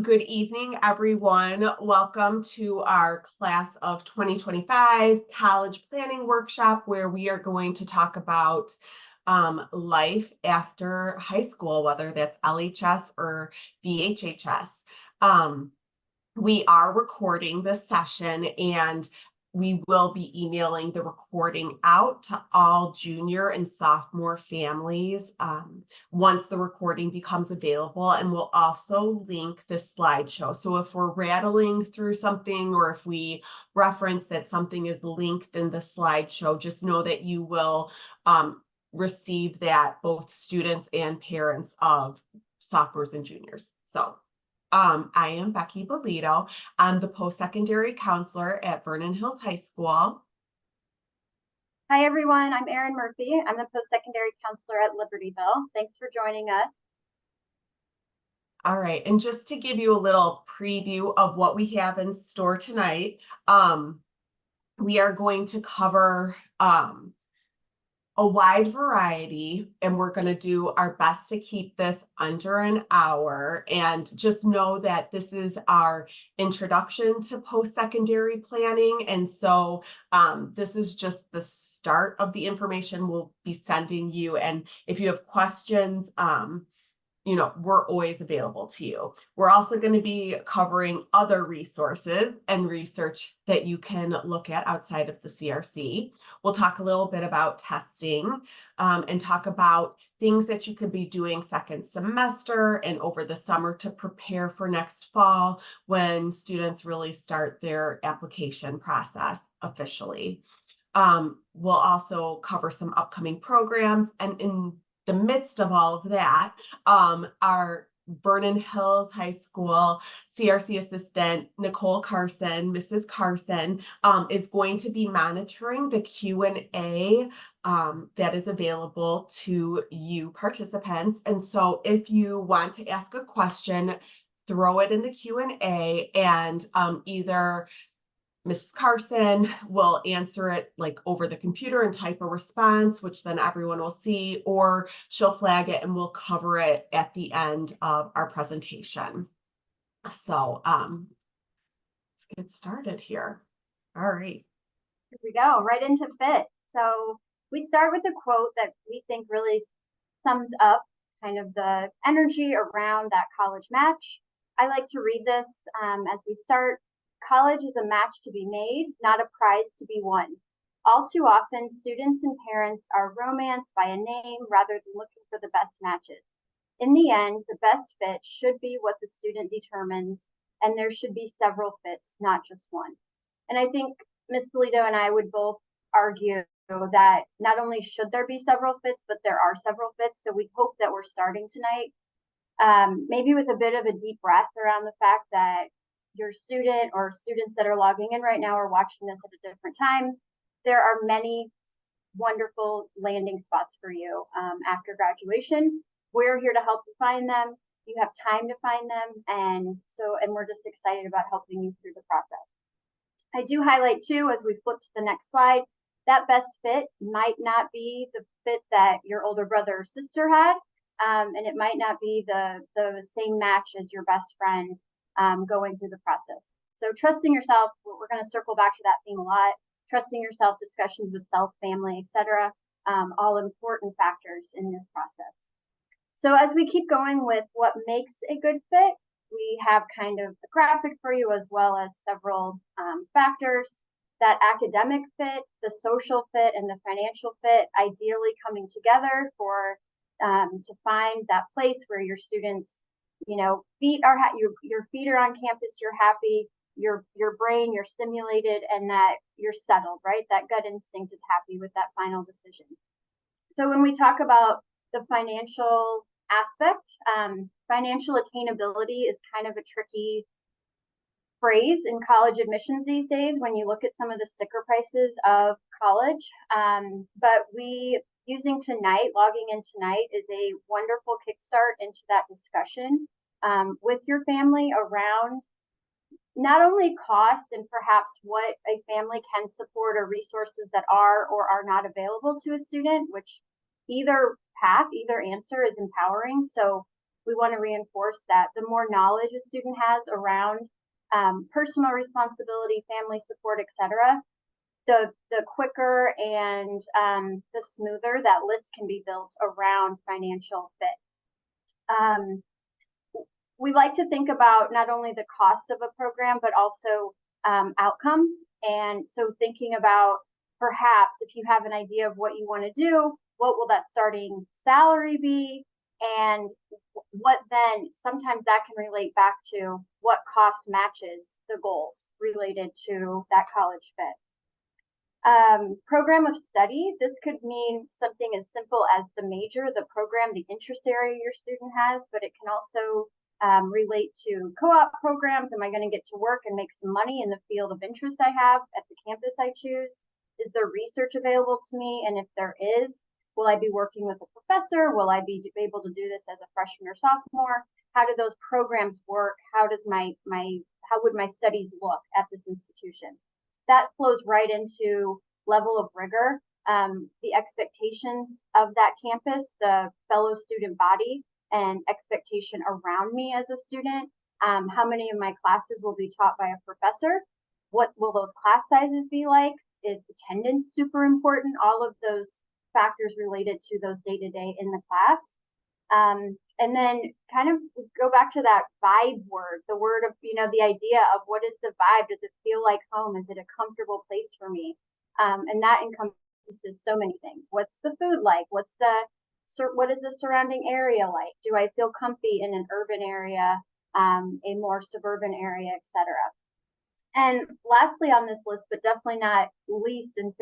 Good evening, everyone. Welcome to our class of 2025 college planning workshop, where we are going to talk about life after high school, whether that's LHS or VHHS. We are recording this session, and we will be emailing the recording out to all junior and sophomore families once the recording becomes available. And we'll also link the slideshow. So if we're rattling through something, or if we reference that something is linked in the slideshow, just know that you will receive that, both students and parents of sophomores and juniors. So I am Becky Bolito. I'm the post-secondary counselor at Vernon Hills High School. Hi, everyone. I'm Erin Murphy. I'm the post-secondary counselor at Libertyville. Thanks for joining us. All right, and just to give you a little preview of what we have in store tonight, we are going to cover a wide variety, and we're going to do our best to keep this under an hour. And just know that this is our introduction to post-secondary planning. And so this is just the start of the information we'll be sending you. And if you have questions, we're always available to you. We're also going to be covering other resources and research that you can look at outside of the CRC. We'll talk a little bit about testing and talk about things that you could be doing second semester and over the summer to prepare for next fall, when students really start their application process officially. We'll also cover some upcoming programs, and in the midst of all of that, our Vernon Hills High School CRC assistant, Nicole Carson, Mrs. Carson, is going to be monitoring the Q&A that is available to you participants. And so if you want to ask a question, throw it in the Q&A, and either Mrs. Carson will answer it like over the computer and type a response, which then everyone will see, or she'll flag it and we'll cover it at the end of our presentation. So let's get started here. All right. Here we go, right into fit. So we start with a quote that we think really sums up kind of the energy around that college match. I like to read this as we start. College is a match to be made, not a prize to be won. All too often, students and parents are romanced by a name rather than looking for the best matches. In the end, the best fit should be what the student determines, and there should be several fits, not just one. And I think Ms. Bolito and I would both argue that not only should there be several fits, but there are several fits. So we hope that we're starting tonight maybe with a bit of a deep breath around the fact that your student or students that are logging in right now are watching this at a different time. There are many wonderful landing spots for you after graduation. We're here to help you find them. You have time to find them, and we're just excited about helping you through the process. I do highlight too, as we flip to the next slide, that best fit might not be the fit that your older brother or sister had, and it might not be the same match as your best friend going through the process. So trusting yourself, we're going to circle back to that theme a lot. Trusting yourself, discussions with self, family, etc., all important factors in this process. So as we keep going with what makes a good fit, we have kind of a graphic for you, as well as several factors. That academic fit, the social fit, and the financial fit, ideally coming together for to find that place where your students, feet are your feet are on campus, you're happy, your brain, you're stimulated, and that you're settled, right? That gut instinct is happy with that final decision. So when we talk about the financial aspect, financial attainability is kind of a tricky phrase in college admissions these days when you look at some of the sticker prices of college. But logging in tonight is a wonderful kickstart into that discussion with your family around not only cost and perhaps what a family can support or resources that are or are not available to a student, which either path, either answer is empowering. So we want to reinforce that the more knowledge a student has around personal responsibility, family support, etc., the quicker and the smoother that list can be built around financial fit. We like to think about not only the cost of a program, but also outcomes. And so thinking about perhaps if you have an idea of what you want to do, what will that starting salary be? And what then, sometimes that can relate back to what cost matches the goals related to that college fit. Program of study, this could mean something as simple as the major, the program, the interest area your student has, but it can also relate to co-op programs. Am I going to get to work and make some money in the field of interest I have at the campus I choose? Is there research available to me? And if there is, will I be working with a professor? Will I be able to do this as a freshman or sophomore? How do those programs work? How would my studies look at this institution? That flows right into level of rigor, the expectations of that campus, the fellow student body, and expectation around me as a student. How many of my classes will be taught by a professor? What will those class sizes be like? Is attendance super important? All of those factors related to those day-to-day in the class. And then kind of go back to that vibe word, the word of, the idea of what is the vibe? Does it feel like home? Is it a comfortable place for me? And that encompasses so many things. What's the food like? What is the surrounding area like? Do I feel comfy in an urban area, a more suburban area, etc.? And lastly on this list, but definitely not least in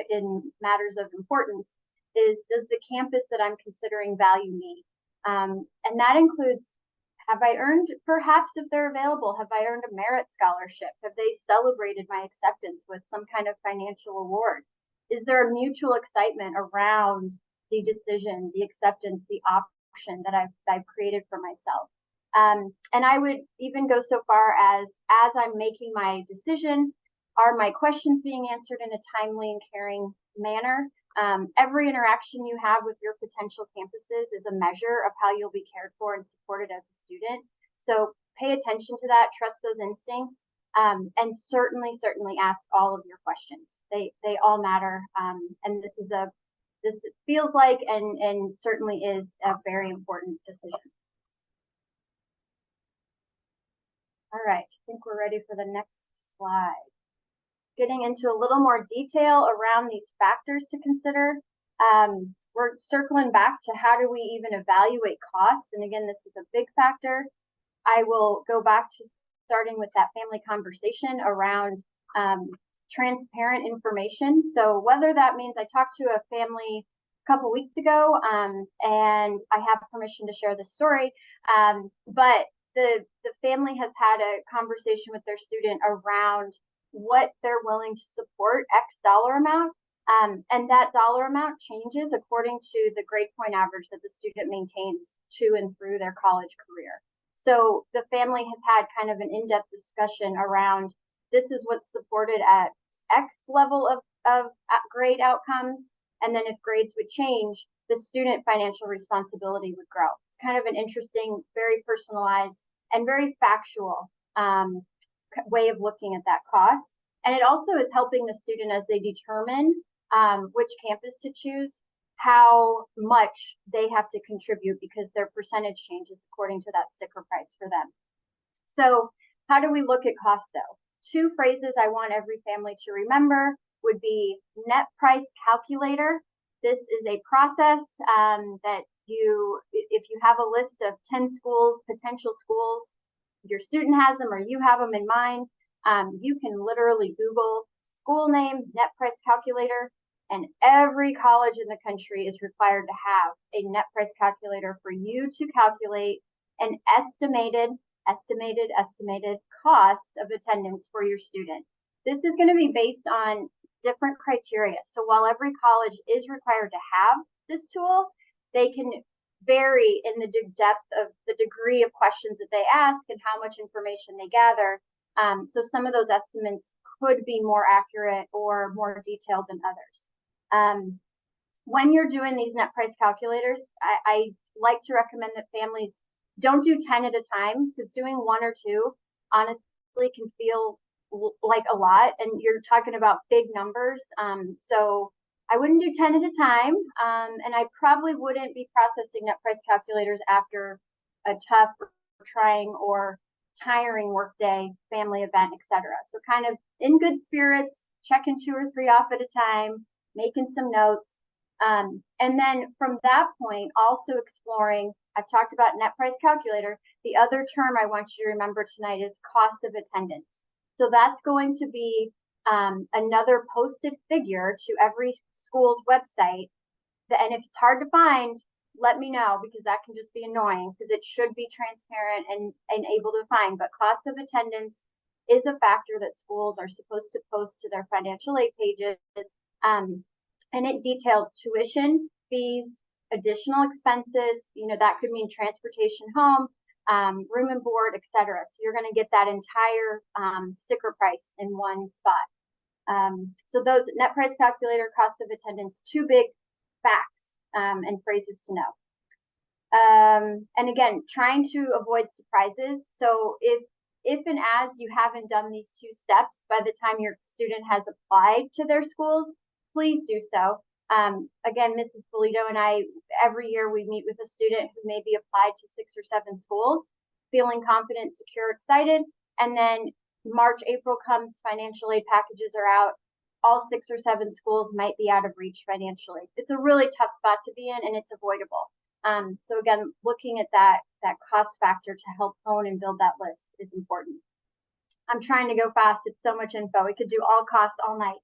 matters of importance, is does the campus that I'm considering value me? And that includes, have I earned, perhaps if they're available, have I earned a merit scholarship? Have they celebrated my acceptance with some kind of financial award? Is there a mutual excitement around the decision, the acceptance, the option that I've created for myself? And I would even go so far as I'm making my decision, are my questions being answered in a timely and caring manner? Every interaction you have with your potential campuses is a measure of how you'll be cared for and supported as a student. So pay attention to that, trust those instincts, and certainly ask all of your questions. They all matter. And this feels like and certainly is a very important decision. All right, I think we're ready for the next slide. Getting into a little more detail around these factors to consider. We're circling back to how do we even evaluate costs? And again, this is a big factor. I will go back to starting with that family conversation around transparent information. So whether that means I talked to a family a couple weeks ago and I have permission to share this story, but the family has had a conversation with their student around what they're willing to support, X dollar amount, and that dollar amount changes according to the grade point average that the student maintains to and through their college career. So the family has had kind of an in-depth discussion around this is what's supported at X level of grade outcomes, and then if grades would change, the student financial responsibility would grow. It's kind of an interesting, very personalized, and very factual way of looking at that cost. And it also is helping the student as they determine which campus to choose, how much they have to contribute because their percentage changes according to that sticker price for them. So how do we look at cost though? Two phrases I want every family to remember would be net price calculator. This is a process that if you have a list of 10 schools, potential schools, your student has them or you have them in mind, you can literally Google school name, net price calculator, and every college in the country is required to have a net price calculator for you to calculate an estimated cost of attendance for your student. This is going to be based on different criteria. So while every college is required to have this tool, they can vary in the depth of the degree of questions that they ask and how much information they gather. So some of those estimates could be more accurate or more detailed than others. When you're doing these net price calculators, I like to recommend that families Don't do 10 at a time, because doing one or two honestly can feel like a lot, and you're talking about big numbers. So I wouldn't do 10 at a time, and I probably wouldn't be processing net price calculators after a tough, trying, or tiring workday, family event, etc. So kind of in good spirits, checking two or three off at a time, making some notes. And then from that point, also exploring, I've talked about net price calculator. The other term I want you to remember tonight is cost of attendance. So that's going to be another posted figure to every school's website. And if it's hard to find, let me know, because that can just be annoying, because it should be transparent and able to find. But cost of attendance is a factor that schools are supposed to post to their financial aid pages. Um, and it details tuition, fees, additional expenses. That could mean transportation home, room and board, etc. So you're going to get that entire sticker price in one spot. So those net price calculator, cost of attendance, two big facts and phrases to know. And again, trying to avoid surprises. So if and as you haven't done these two steps by the time your student has applied to their schools, please do so. Again, Mrs. Polito and I, every year we meet with a student who maybe applied to 6 or 7 schools, feeling confident, secure, excited. And then March, April comes, financial aid packages are out. All 6 or 7 schools might be out of reach financially. It's a really tough spot to be in, and it's avoidable. So again, looking at that cost factor to help hone and build that list is important. I'm trying to go fast. It's so much info. We could do all cost all night.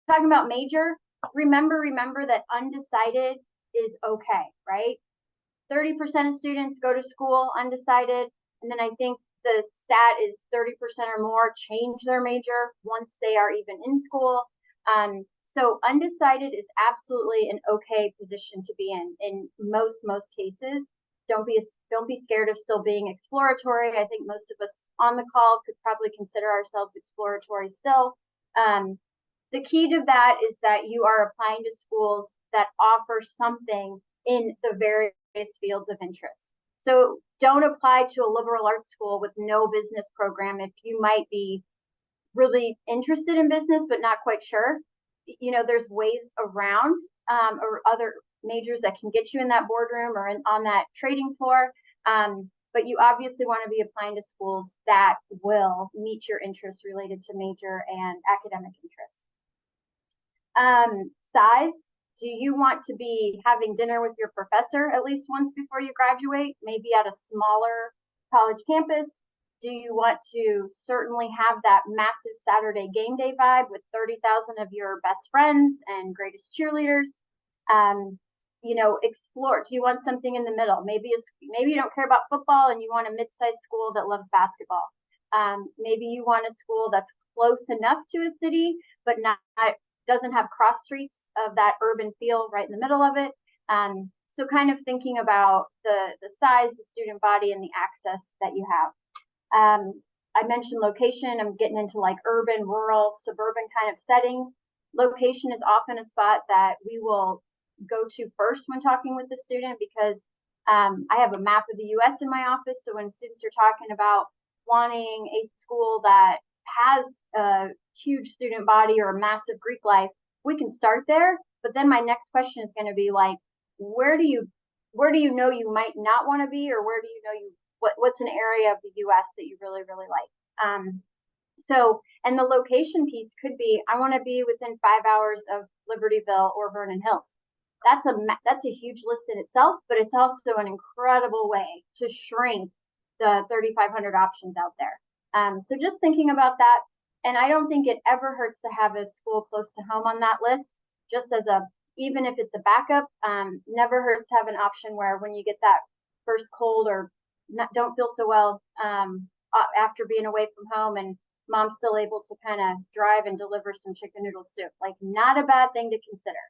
Talking about major, remember that undecided is okay, right? 30% of students go to school undecided, and then I think the stat is 30% or more change their major once they are even in school. So undecided is absolutely an okay position to be in most cases. Don't be scared of still being exploratory. I think most of us on the call could probably consider ourselves exploratory still. The key to that is that you are applying to schools that offer something in the various fields of interest. So don't apply to a liberal arts school with no business program if you might be really interested in business but not quite sure. There's ways around or other majors that can get you in that boardroom or on that trading floor. But you obviously want to be applying to schools that will meet your interests related to major and academic interests. Size. Do you want to be having dinner with your professor at least once before you graduate, maybe at a smaller college campus? Do you want to certainly have that massive Saturday game day vibe with 30,000 of your best friends and greatest cheerleaders? Explore. Do you want something in the middle? Maybe you don't care about football and you want a mid-sized school that loves basketball. Maybe you want a school that's close enough to a city, but doesn't have cross streets of that urban feel right in the middle of it. So kind of thinking about the size, the student body, and the access that you have. I mentioned location. I'm getting into like urban, rural, suburban kind of settings. Location is often a spot that we will go to first when talking with the student, because I have a map of the US in my office. So when students are talking about wanting a school that has a huge student body or a massive Greek life, we can start there. But then my next question is going to be like, where do you know you might not want to be, or where do you know what's an area of the US that you really, really like? And the location piece could be, I want to be within 5 hours of Libertyville or Vernon Hills. That's a huge list in itself, but it's also an incredible way to shrink the 3,500 options out there. So just thinking about that. And I don't think it ever hurts to have a school close to home on that list, just as even if it's a backup. Never hurts to have an option where when you get that first cold or don't feel so well after being away from home, and mom's still able to kind of drive and deliver some chicken noodle soup. Like, not a bad thing to consider.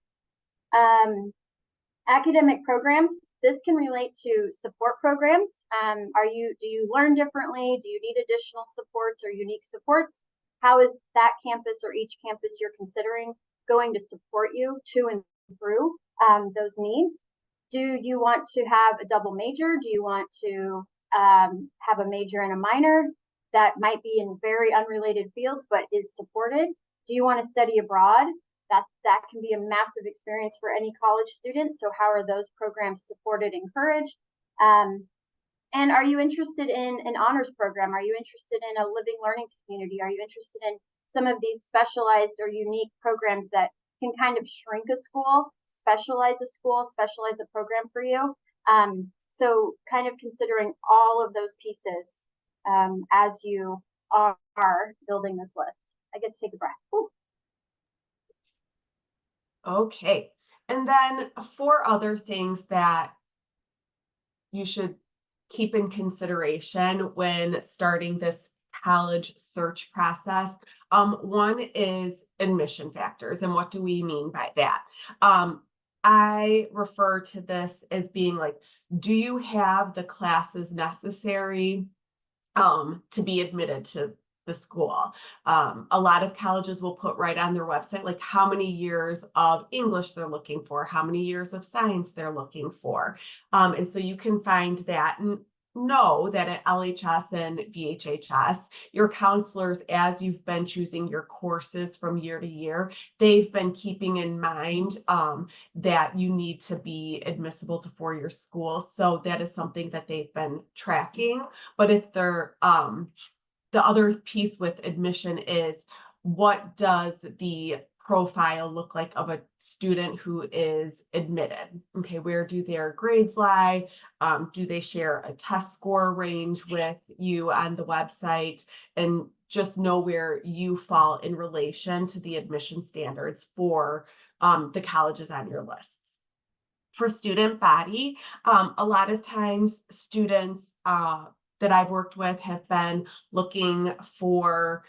Academic programs. This can relate to support programs. Do you learn differently? Do you need additional supports or unique supports? How is that campus or each campus you're considering going to support you to and through those needs? Do you want to have a double major? Do you want to have a major and a minor that might be in very unrelated fields but is supported? Do you want to study abroad? That can be a massive experience for any college student. So how are those programs supported, encouraged? Um, and are you interested in an honors program? Are you interested in a living learning community? Are you interested in some of these specialized or unique programs that can kind of shrink a school, specialize a school, specialize a program for you? So kind of considering all of those pieces as you are building this list. I get to take a breath. Ooh. Okay. And then four other things that you should keep in consideration when starting this college search process. One is admission factors. And what do we mean by that? I refer to this as being like, do you have the classes necessary to be admitted to the school? A lot of colleges will put right on their website like how many years of English they're looking for, how many years of science they're looking for. And so you can find that and know that at LHS and VHHS, your counselors, as you've been choosing your courses from year to year, they've been keeping in mind that you need to be admissible to four-year school. So that is something that they've been tracking. But if they're the other piece with admission is, what does the profile look like of a student who is admitted? Okay, where do their grades lie? Do they share a test score range with you on the website? And just know where you fall in relation to the admission standards for the colleges on your list. For student body, a lot of times students that I've worked with have been looking for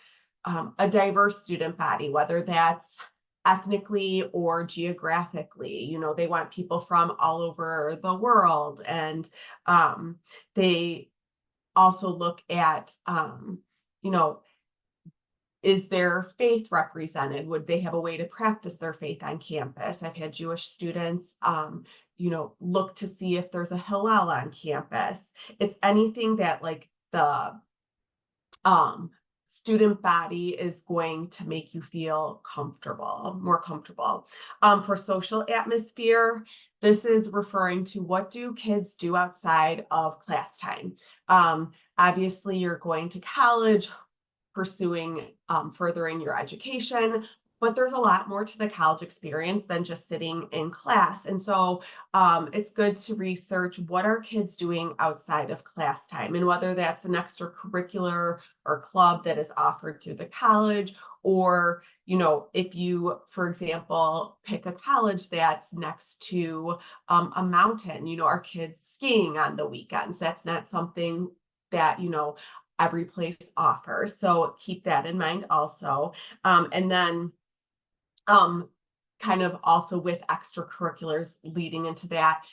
a diverse student body, whether that's ethnically or geographically. You know, they want people from all over the world, and they also look at, you know, is their faith represented? Would they have a way to practice their faith on campus? I've had Jewish students, look to see if there's a Hillel on campus. It's anything that like the um, student body is going to make you feel comfortable, more comfortable. For social atmosphere, this is referring to what do kids do outside of class time. Obviously, you're going to college, pursuing furthering your education, but there's a lot more to the college experience than just sitting in class. And so it's good to research what are kids doing outside of class time, and whether that's an extracurricular or club that is offered through the college, or if you, for example, pick a college that's next to a mountain, are kids skiing on the weekends? That's not something that every place offers. So keep that in mind also. And then kind of also with extracurriculars leading into that,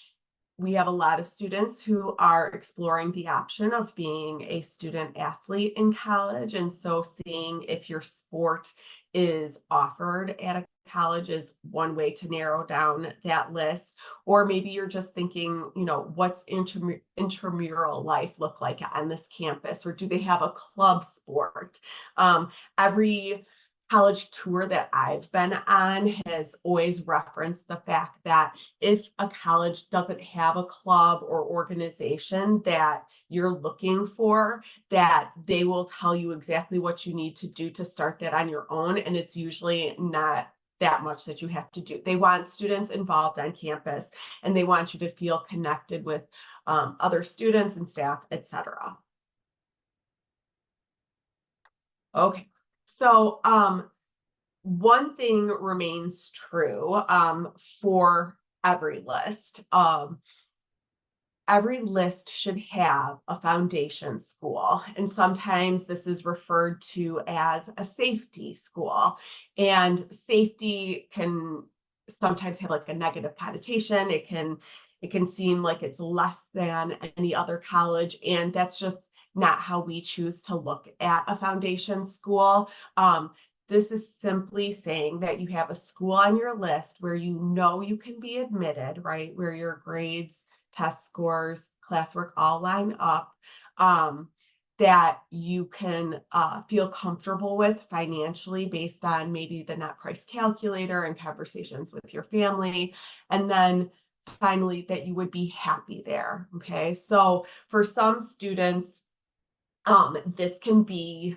we have a lot of students who are exploring the option of being a student athlete in college. And so seeing if your sport is offered at a college is one way to narrow down that list. Or maybe you're just thinking, what's intramural life look like on this campus? Or do they have a club sport? Every college tour that I've been on has always referenced the fact that if a college doesn't have a club or organization that you're looking for, that they will tell you exactly what you need to do to start that on your own. And it's usually not that much that you have to do. They want students involved on campus, and they want you to feel connected with other students and staff, etc. Okay. So one thing remains true for every list. Every list should have a foundation school, and sometimes this is referred to as a safety school. And safety can sometimes have like a negative connotation. It can seem like it's less than any other college, and that's just not how we choose to look at a foundation school. This is simply saying that you have a school on your list where you know you can be admitted, right? Where your grades, test scores, classwork all line up, that you can feel comfortable with financially based on maybe the net price calculator and conversations with your family. And then finally, that you would be happy there. Okay. So for some students, this can be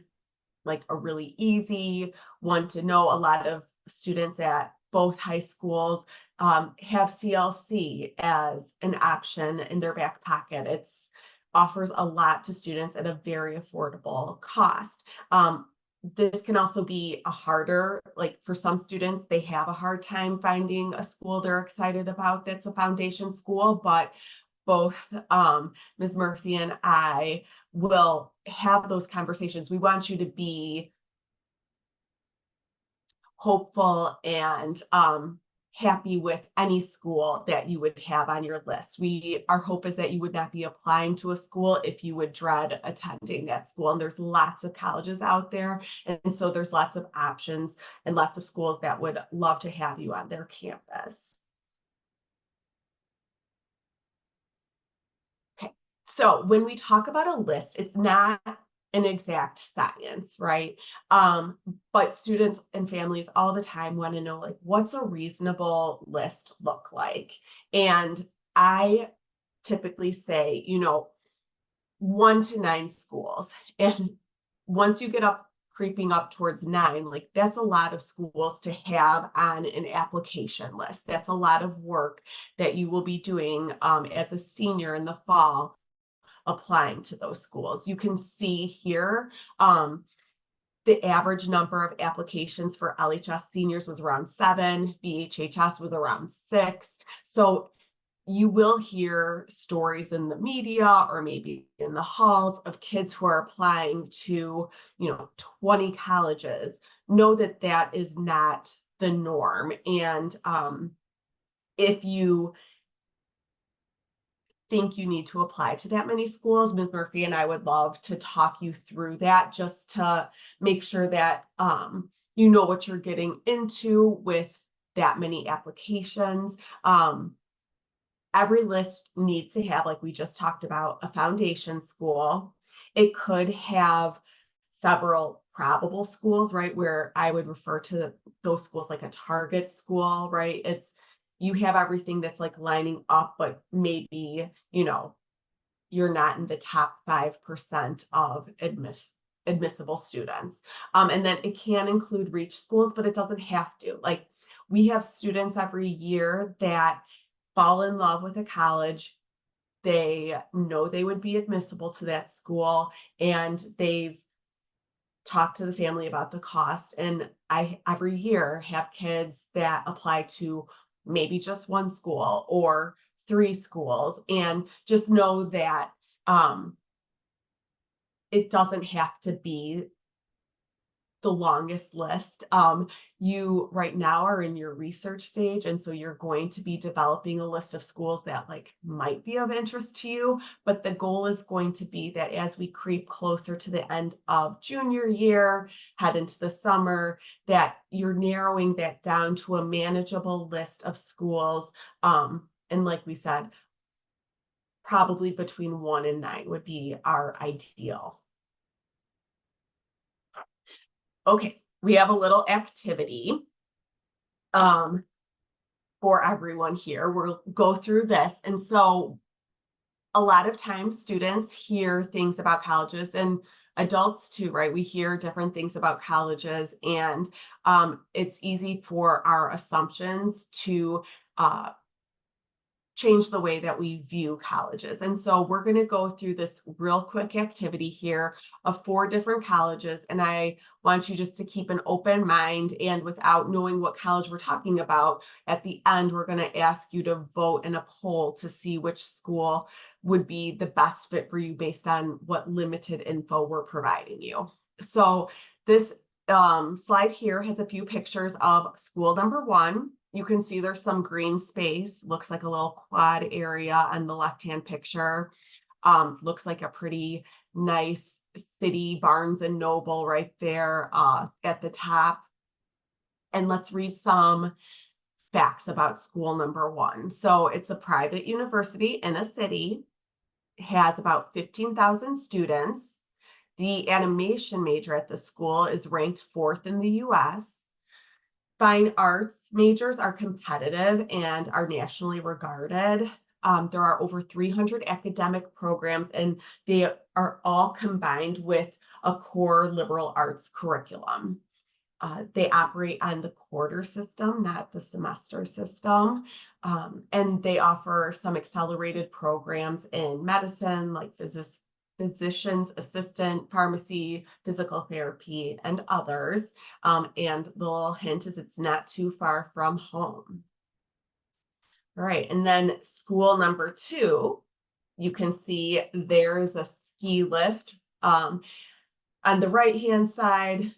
like a really easy one to know. A lot of students at both high schools have CLC as an option in their back pocket. It's offers a lot to students at a very affordable cost. This can also be a harder, like for some students, they have a hard time finding a school they're excited about that's a foundation school, but both Ms. Murphy and I will have those conversations. We want you to be hopeful and happy with any school that you would have on your list. Our hope is that you would not be applying to a school if you would dread attending that school. And there's lots of colleges out there. And so there's lots of options and lots of schools that would love to have you on their campus. Okay. So when we talk about a list, it's not an exact science, right? But students and families all the time want to know, like, what's a reasonable list look like? And I typically say, 1 to 9 schools. And once you get up, creeping up towards 9, like that's a lot of schools to have on an application list. That's a lot of work that you will be doing as a senior in the fall applying to those schools. You can see here the average number of applications for LHS seniors was around 7, BHHS was around 6. So you will hear stories in the media or maybe in the halls of kids who are applying to, 20 colleges. Know that that is not the norm. And if you think you need to apply to that many schools, Ms. Murphy and I would love to talk you through that just to make sure that you know what you're getting into with that many applications. Every list needs to have, like we just talked about, a foundation school. It could have several probable schools, right? Where I would refer to those schools like a target school, right? You have everything that's like lining up, but maybe, you're not in the top 5% of admissible students. And then it can include reach schools, but it doesn't have to. Like we have students every year that fall in love with a college. They know they would be admissible to that school, and they've talked to the family about the cost. And I every year have kids that apply to maybe just one school or 3 schools, and just know that it doesn't have to be the longest list. You right now are in your research stage, and so you're going to be developing a list of schools that like might be of interest to you. But the goal is going to be that as we creep closer to the end of junior year, head into the summer, that you're narrowing that down to a manageable list of schools. And like we said, probably between 1 and 9 would be our ideal. Okay, we have a little activity for everyone here. We'll go through this. And so a lot of times students hear things about colleges, and adults too, right? We hear different things about colleges, and it's easy for our assumptions to uh, change the way that we view colleges. And so we're going to go through this real quick activity here of 4 different colleges. And I want you just to keep an open mind, and without knowing what college we're talking about, at the end, we're going to ask you to vote in a poll to see which school would be the best fit for you based on what limited info we're providing you. So this slide here has a few pictures of school number 1. You can see there's some green space, looks like a little quad area on the left-hand picture. Looks like a pretty nice city, Barnes and Noble right there at the top. And let's read some facts about school number one. So it's a private university in a city, has about 15,000 students. The animation major at the school is ranked fourth in the US. Fine arts majors are competitive and are nationally regarded. There are over 300 academic programs, and they are all combined with a core liberal arts curriculum. They operate on the quarter system, not the semester system. And they offer some accelerated programs in medicine, like physician's assistant, pharmacy, physical therapy, and others. And the little hint is it's not too far from home. All right, and then school number two, you can see there's a ski lift. On the right-hand side,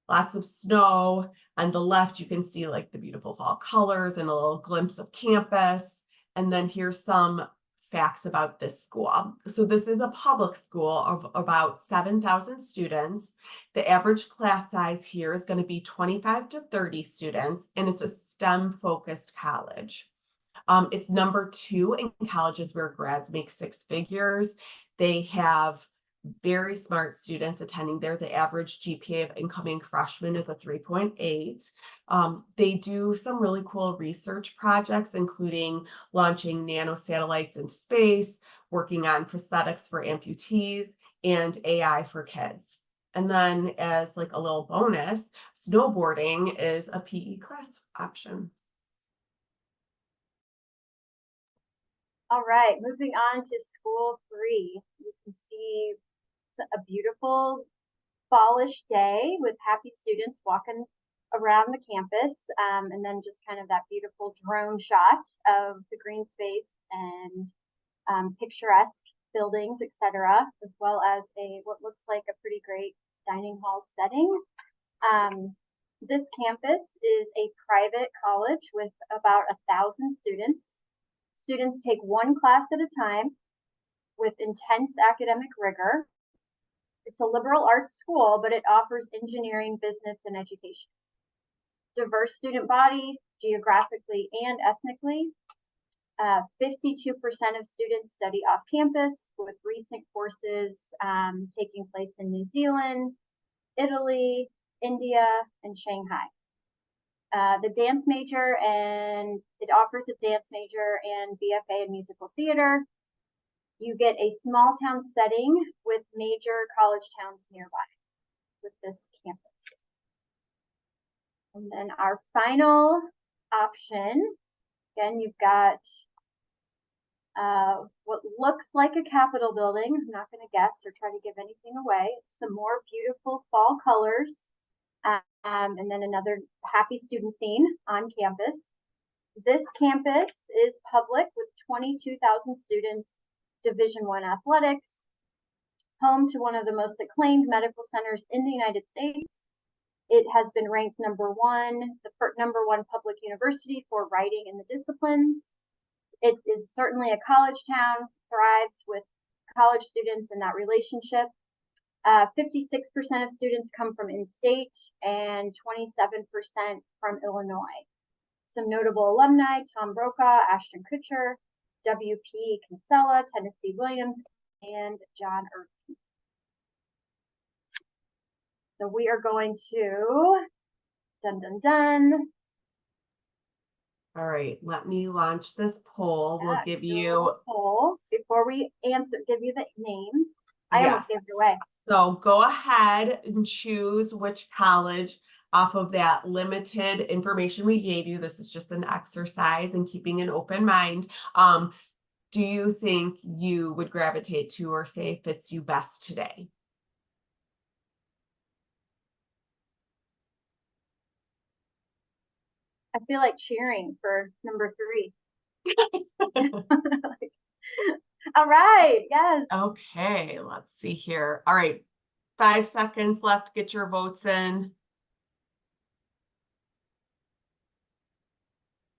lots of snow. On the left, you can see like the beautiful fall colors and a little glimpse of campus. And then here's some facts about this school. So this is a public school of about 7,000 students. The average class size here is going to be 25 to 30 students, and it's a STEM-focused college. It's number two in colleges where grads make six figures. They have very smart students attending there. The average GPA of incoming freshmen is a 3.8. They do some really cool research projects, including launching nanosatellites into space, working on prosthetics for amputees, and AI for kids. And then as like a little bonus, snowboarding is a PE class option. All right, moving on to school three. You can see a beautiful fallish day with happy students walking around the campus, and then just kind of that beautiful drone shot of the green space and picturesque buildings, etc., as well as what looks like a pretty great dining hall setting. This campus is a private college with about 1,000 students. Students take one class at a time with intense academic rigor. It's a liberal arts school, but it offers engineering, business, and education. Diverse student body, geographically and ethnically. 52% of students study off campus, with recent courses taking place in New Zealand, Italy, India, and Shanghai. The dance major, and it offers a dance major and BFA in musical theater. You get a small town setting with major college towns nearby with this campus. And then our final option, again, you've got what looks like a Capitol building. I'm not going to guess or try to give anything away. Some more beautiful fall colors, and then another happy student scene on campus. This campus is public with 22,000 students, Division I athletics, home to one of the most acclaimed medical centers in the United States. It has been ranked number one, the number one public university for writing in the disciplines. It is certainly a college town, thrives with college students in that relationship. 56% of students come from in-state and 27% from Illinois. Some notable alumni: Tom Brokaw, Ashton Kutcher, W.P. Kinsella, Tennessee Williams, and John Irving. So we are going to, All right, let me launch this poll. We'll give you poll before we give you the names. I almost gave it away. So go ahead and choose which college off of that limited information we gave you. This is just an exercise in keeping an open mind. Do you think you would gravitate to or say fits you best today? I feel like cheering for number 3. All right, yes. Okay, let's see here. All right, 5 seconds left. Get your votes in.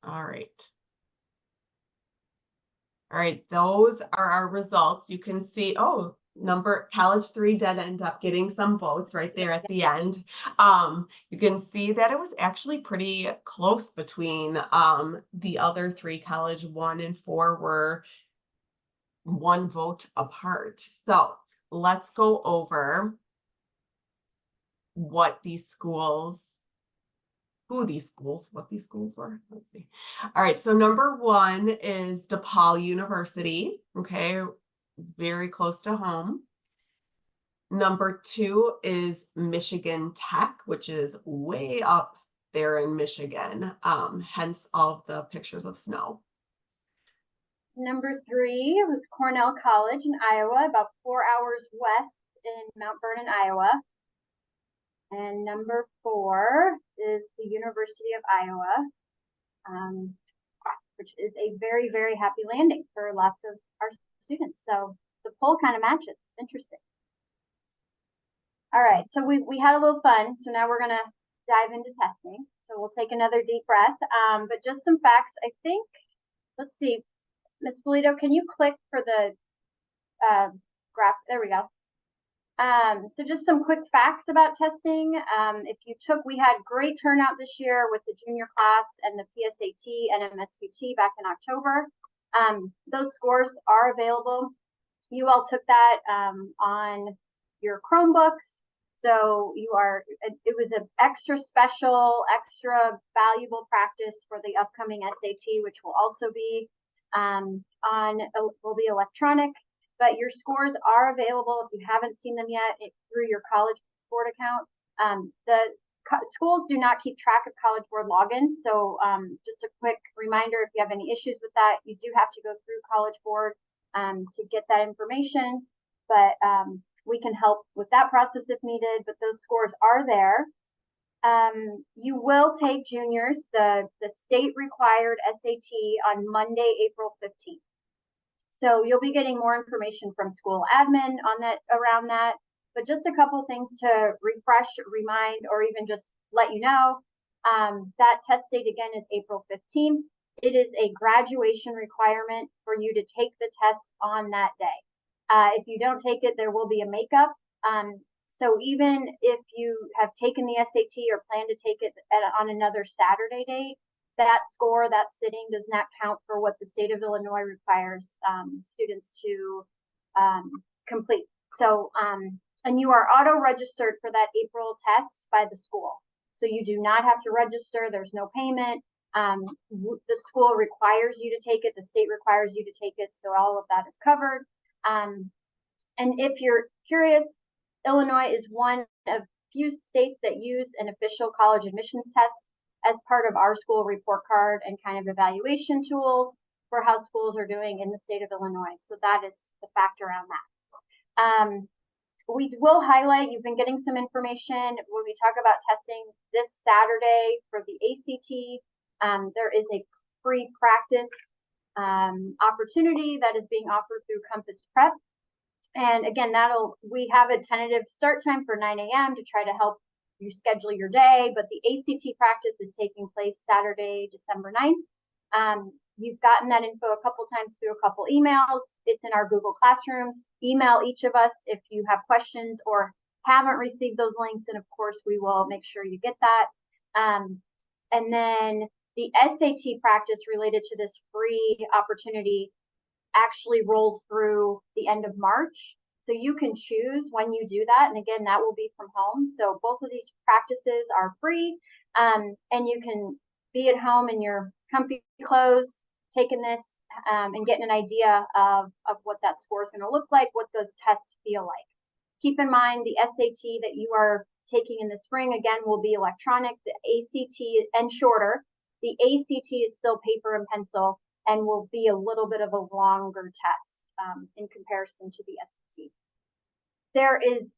All right. All right, those are our results. You can see, oh, college 3 did end up getting some votes right there at the end. You can see that it was actually pretty close between the other 3. College 1 and 4 were 1 vote apart. So let's go over what these schools what these schools were. Let's see. All right, so number 1 is DePaul University. Okay, very close to home. Number 2 is Michigan Tech, which is way up there in Michigan, hence all of the pictures of snow. Number 3 was Cornell College in Iowa, about 4 hours west in Mount Vernon, Iowa. And number 4 is the University of Iowa, which is a very, very happy landing for lots of our students. So the poll kind of matches. Interesting. All right, so we had a little fun. So now we're gonna dive into testing. So we'll take another deep breath. But just some facts. I think, let's see, Ms. Polito, can you click for the graph? There we go. So just some quick facts about testing. We had great turnout this year with the junior class and the PSAT and MSQT back in October. Those scores are available. You all took that on your Chromebooks. So it was an extra special, extra valuable practice for the upcoming SAT, which will also be will be electronic. But your scores are available if you haven't seen them yet through your College Board account. Schools do not keep track of College Board logins. So just a quick reminder, if you have any issues with that, you do have to go through College Board to get that information. But we can help with that process if needed, but those scores are there. You will take juniors, the state required SAT on Monday, April 15th. So you'll be getting more information from school admin on that, around that, but just a couple things to refresh, remind, or even just let you know. That test date again is April 15th. It is a graduation requirement for you to take the test on that day. If you don't take it, there will be a makeup. So even if you have taken the SAT or plan to take it on another Saturday date, that score, that sitting does not count for what the state of Illinois requires students to complete. So, and you are auto-registered for that April test by the school. So you do not have to register, there's no payment. The school requires you to take it, the state requires you to take it, so all of that is covered. And if you're curious, Illinois is one of few states that use an official college admissions test as part of our school report card and kind of evaluation tools for how schools are doing in the state of Illinois. So that is the fact around that. We will highlight, you've been getting some information when we talk about testing this Saturday for the ACT. There is a free practice opportunity that is being offered through Compass Prep. And again, we have a tentative start time for 9 a.m. to try to help you schedule your day, but the ACT practice is taking place Saturday, December 9th. You've gotten that info a couple times through a couple emails. It's in our Google Classrooms. Email each of us if you have questions or haven't received those links, and of course we will make sure you get that. And then the SAT practice related to this free opportunity actually rolls through the end of March. So you can choose when you do that. And again, that will be from home. So both of these practices are free. And you can be at home in your comfy clothes, taking this and getting an idea of what that score is going to look like, what those tests feel like. Keep in mind the SAT that you are taking in the spring, again, will be electronic. The ACT and shorter. The ACT is still paper and pencil and will be a little bit of a longer test in comparison to the SAT. There is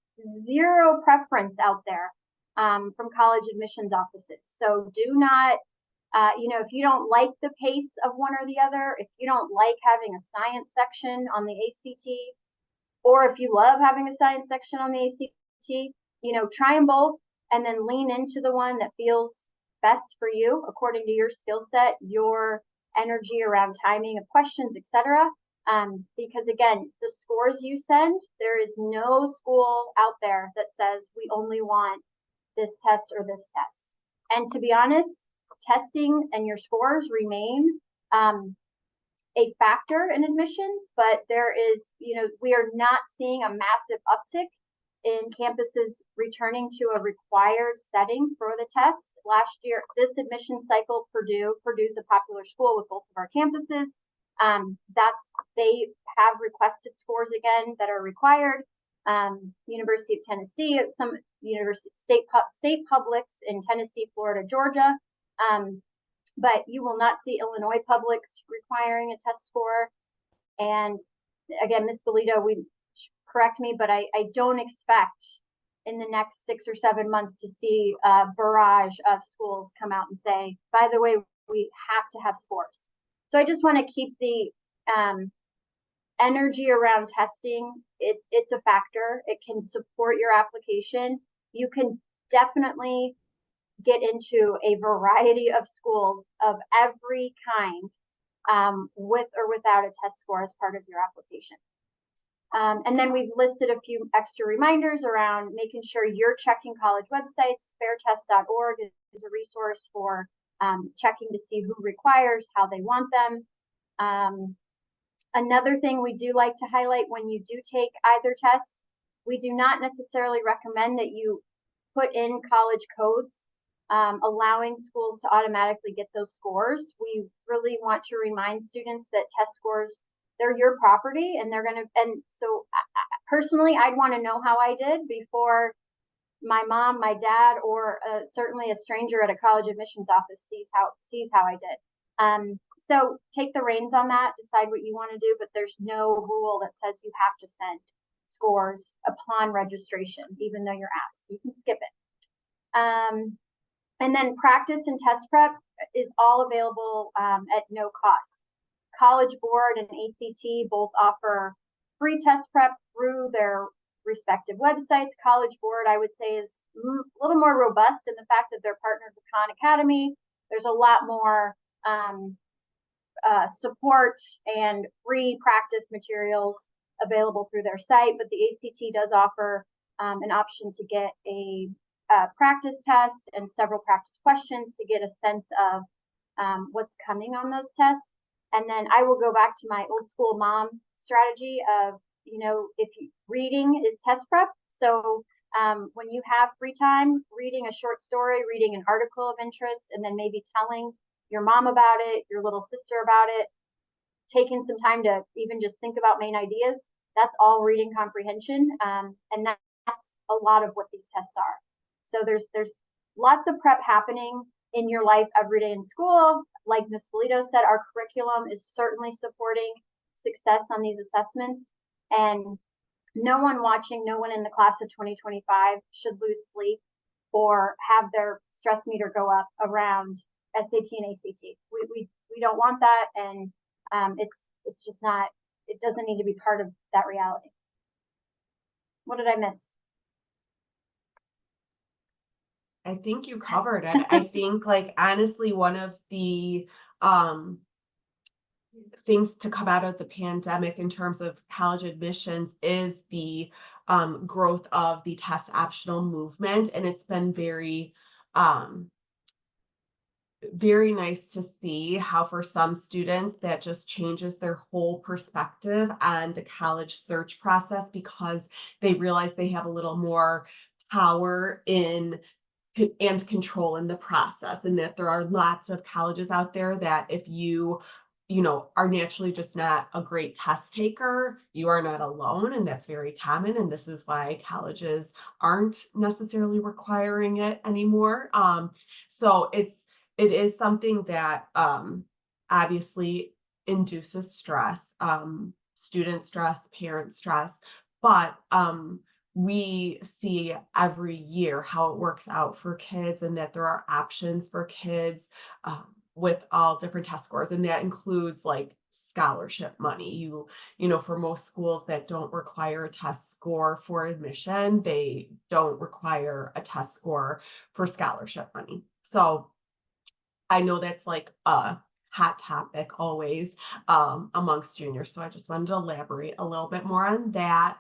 zero preference out there from college admissions offices. So do not, if you don't like the pace of one or the other, if you don't like having a science section on the ACT, or if you love having a science section on the ACT, try them both and then lean into the one that feels best for you according to your skill set, your energy around timing of questions, etc. Because again, the scores you send, there is no school out there that says we only want this test or this test. And to be honest, testing and your scores remain a factor in admissions, but there is, we are not seeing a massive uptick in campuses returning to a required setting for the test. Last year, this admission cycle, Purdue's a popular school with both of our campuses. They have requested scores again that are required. University of Tennessee, some university state publics in Tennessee, Florida, Georgia. But you will not see Illinois publics requiring a test score. And again, Ms. Belito, correct me, but I don't expect in the next 6 or 7 months to see a barrage of schools come out and say, by the way, we have to have scores. So I just want to keep the energy around testing. It's a factor. It can support your application. You can definitely get into a variety of schools of every kind, with or without a test score as part of your application. And then we've listed a few extra reminders around making sure you're checking college websites. Fairtest.org is a resource for checking to see who requires, how they want them. Another thing we do like to highlight when you do take either test, we do not necessarily recommend that you put in college codes, allowing schools to automatically get those scores. We really want to remind students that test scores, they're your property, and and so personally, I'd want to know how I did before my mom, my dad, or certainly a stranger at a college admissions office sees how I did. So take the reins on that, decide what you want to do, but there's no rule that says you have to send scores upon registration, even though you're asked. You can skip it. And then practice and test prep is all available at no cost. College Board and ACT both offer free test prep through their respective websites. College Board, I would say, is a little more robust in the fact that they're partnered with Khan Academy. There's a lot more support and free practice materials available through their site, but the ACT does offer an option to get a practice test and several practice questions to get a sense of what's coming on those tests. And then I will go back to my old school mom strategy of, if reading is test prep. So when you have free time, reading a short story, reading an article of interest, and then maybe telling your mom about it, your little sister about it, taking some time to even just think about main ideas, that's all reading comprehension. And that's a lot of what these tests are. So there's lots of prep happening in your life every day in school. Like Ms. Belito said, our curriculum is certainly supporting success on these assessments. And no one watching, no one in the class of 2025 should lose sleep or have their stress meter go up around SAT and ACT. We don't want that, and it's just not. It doesn't need to be part of that reality. What did I miss? I think you covered it. I think, like, honestly, one of the things to come out of the pandemic in terms of college admissions is the growth of the test optional movement, and it's been very nice to see how for some students that just changes their whole perspective on the college search process, because they realize they have a little more power in and control in the process, and that there are lots of colleges out there that if you are naturally just not a great test taker, you are not alone, and that's very common, and this is why colleges aren't necessarily requiring it anymore. So it is something that obviously induces stress, student stress, parent stress, but we see every year how it works out for kids, and that there are options for kids with all different test scores, and that includes like scholarship money. For most schools that don't require a test score for admission, they don't require a test score for scholarship money. So I know that's like hot topic always amongst juniors. So I just wanted to elaborate a little bit more on that.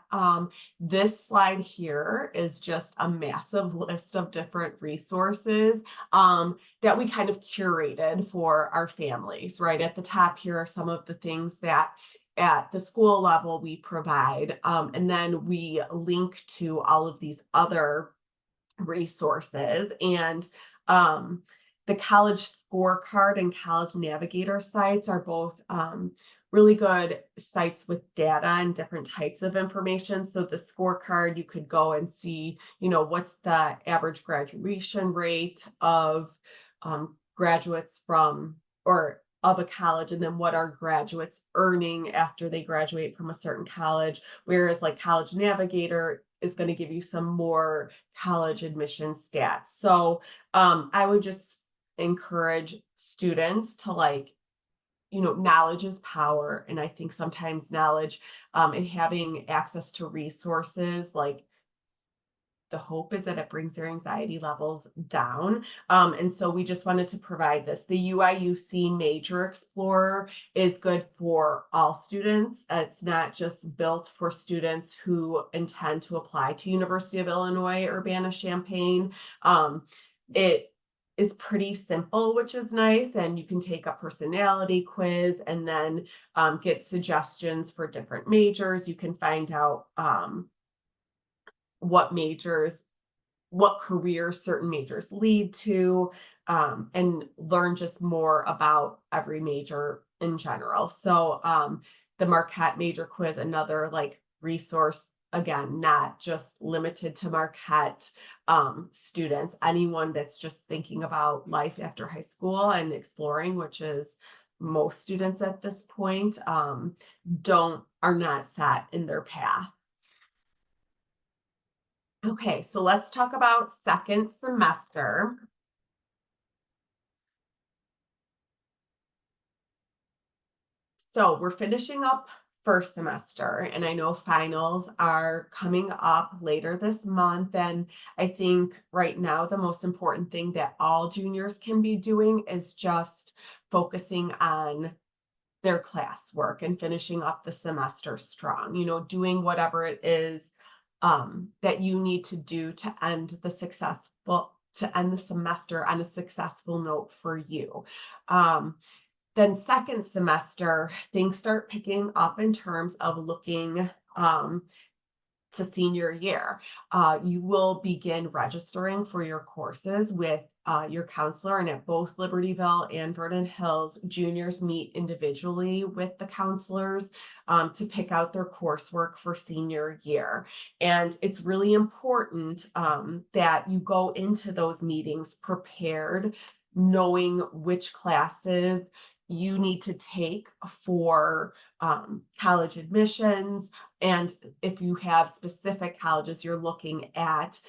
This slide here is just a massive list of different resources that we kind of curated for our families. Right at the top here are some of the things that at the school level we provide, and then we link to all of these other resources. And um, the college scorecard and college navigator sites are both really good sites with data and different types of information. So the scorecard, you could go and see, what's the average graduation rate of graduates from or of a college, and then what are graduates earning after they graduate from a certain college. Whereas like College Navigator is going to give you some more college admission stats. So I would just encourage students to knowledge is power. And I think sometimes knowledge and having access to resources, like the hope is that it brings their anxiety levels down. And so we just wanted to provide this. The UIUC Major Explorer is good for all students. It's not just built for students who intend to apply to University of Illinois Urbana-Champaign. It is pretty simple, which is nice. And you can take a personality quiz and then get suggestions for different majors. You can find out what majors, what careers certain majors lead to, and learn just more about every major in general. So the Marquette Major Quiz, another like resource, again, not just limited to Marquette students, anyone that's just thinking about life after high school and exploring, which is most students at this point, are not set in their path. Okay, so let's talk about second semester. So we're finishing up first semester, and I know finals are coming up later this month. And I think right now, the most important thing that all juniors can be doing is just focusing on their classwork and finishing up the semester strong, doing whatever it is that you need to do to end the semester on a successful note for you. Then second semester, things start picking up in terms of looking to senior year. You will begin registering for your courses with your counselor, and at both Libertyville and Vernon Hills, juniors meet individually with the counselors to pick out their coursework for senior year. And it's really important that you go into those meetings prepared, knowing which classes you need to take for college admissions, and if you have specific colleges you're looking at,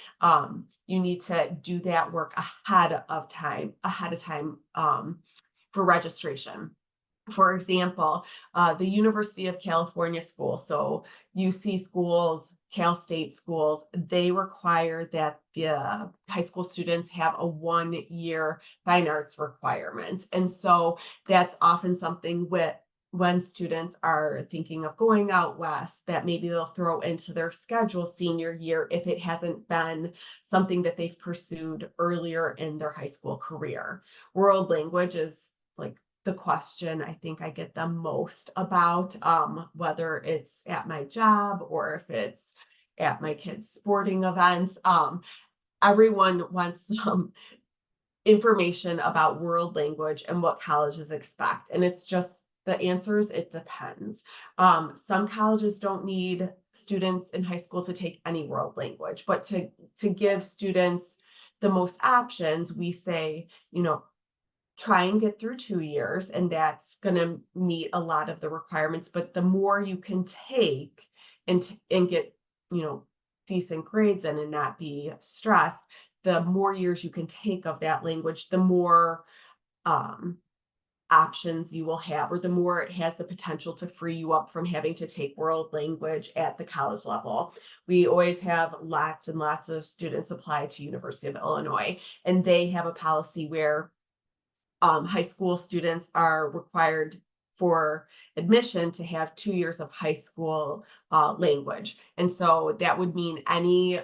you need to do that work ahead of time for registration. For example, the University of California schools, so UC schools, Cal State schools, they require that the high school students have a 1 year fine arts requirement. And so that's often something when students are thinking of going out west, that maybe they'll throw into their schedule senior year if it hasn't been something that they've pursued earlier in their high school career. World language is like the question I think I get the most about, whether it's at my job or if it's at my kids' sporting events. Everyone wants some information about world language and what colleges expect. And it's just the answer is it depends. Some colleges don't need students in high school to take any world language, but to give students the most options, we say, try and get through 2 years, and that's going to meet a lot of the requirements. But the more you can take and get, you know, decent grades in and not be stressed, the more years you can take of that language, the more um, options you will have, or the more it has the potential to free you up from having to take world language at the college level. We always have lots and lots of students apply to University of Illinois, and they have a policy where high school students are required for admission to have 2 years of high school language. And so that would mean any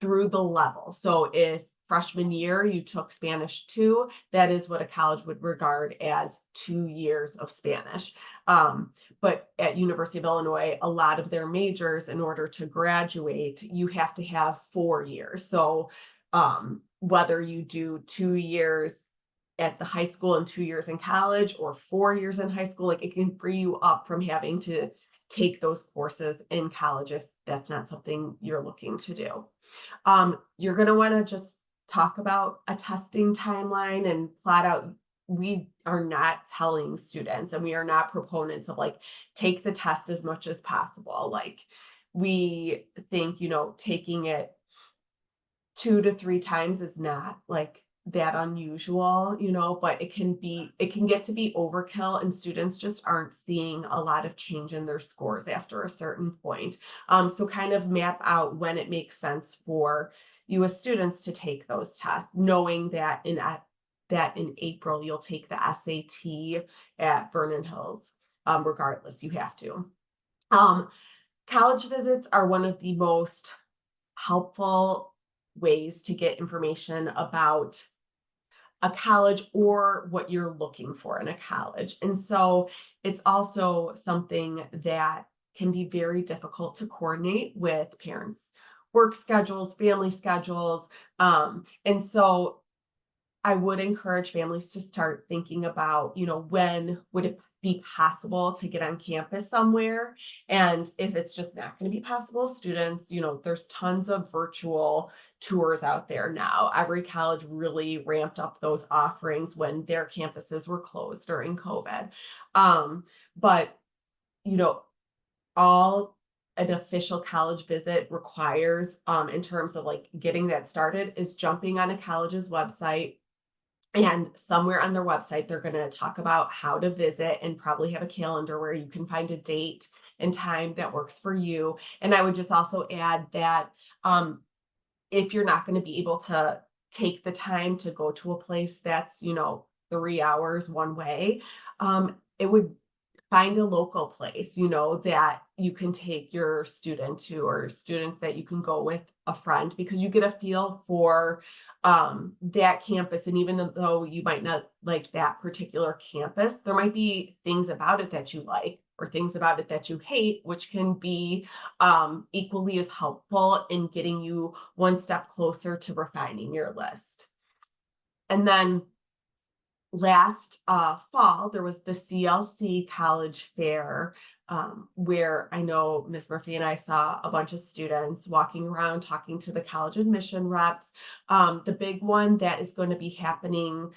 through the level. So if freshman year you took Spanish 2, that is what a college would regard as 2 years of Spanish. But at University of Illinois, a lot of their majors, in order to graduate, you have to have 4 years. So whether you do 2 years at the high school and 2 years in college, or 4 years in high school, like it can free you up from having to take those courses in college if that's not something you're looking to do. You're going to want to just talk about a testing timeline and plot out. We are not telling students, and we are not proponents of like take the test as much as possible. Like we think, taking it 2 to 3 times is not like that unusual, but it can get to be overkill, and students just aren't seeing a lot of change in their scores after a certain point. So kind of map out when it makes sense for you as students to take those tests, knowing that in April you'll take the SAT at Vernon Hills. Regardless, you have to. Um, College visits are one of the most helpful ways to get information about a college or what you're looking for in a college. And so it's also something that can be very difficult to coordinate with parents' work schedules, family schedules. And so I would encourage families to start thinking about, when would it be possible to get on campus somewhere? And if it's just not going to be possible, students, there's tons of virtual tours out there now. Every college really ramped up those offerings when their campuses were closed during COVID. But, you know, all an official college visit requires, in terms of like getting that started, is jumping on a college's website, and somewhere on their website, they're going to talk about how to visit and probably have a calendar where you can find a date and time that works for you. And I would just also add that um, if you're not going to be able to take the time to go to a place that's, 3 hours one way, it would find a local place, that you can take your student to, or students that you can go with a friend, because you get a feel for that campus. And even though you might not like that particular campus, there might be things about it that you like or things about it that you hate, which can be equally as helpful in getting you one step closer to refining your list. And then last fall, there was the CLC College Fair, where I know Miss Murphy and I saw a bunch of students walking around talking to the college admission reps. The big one that is going to be happening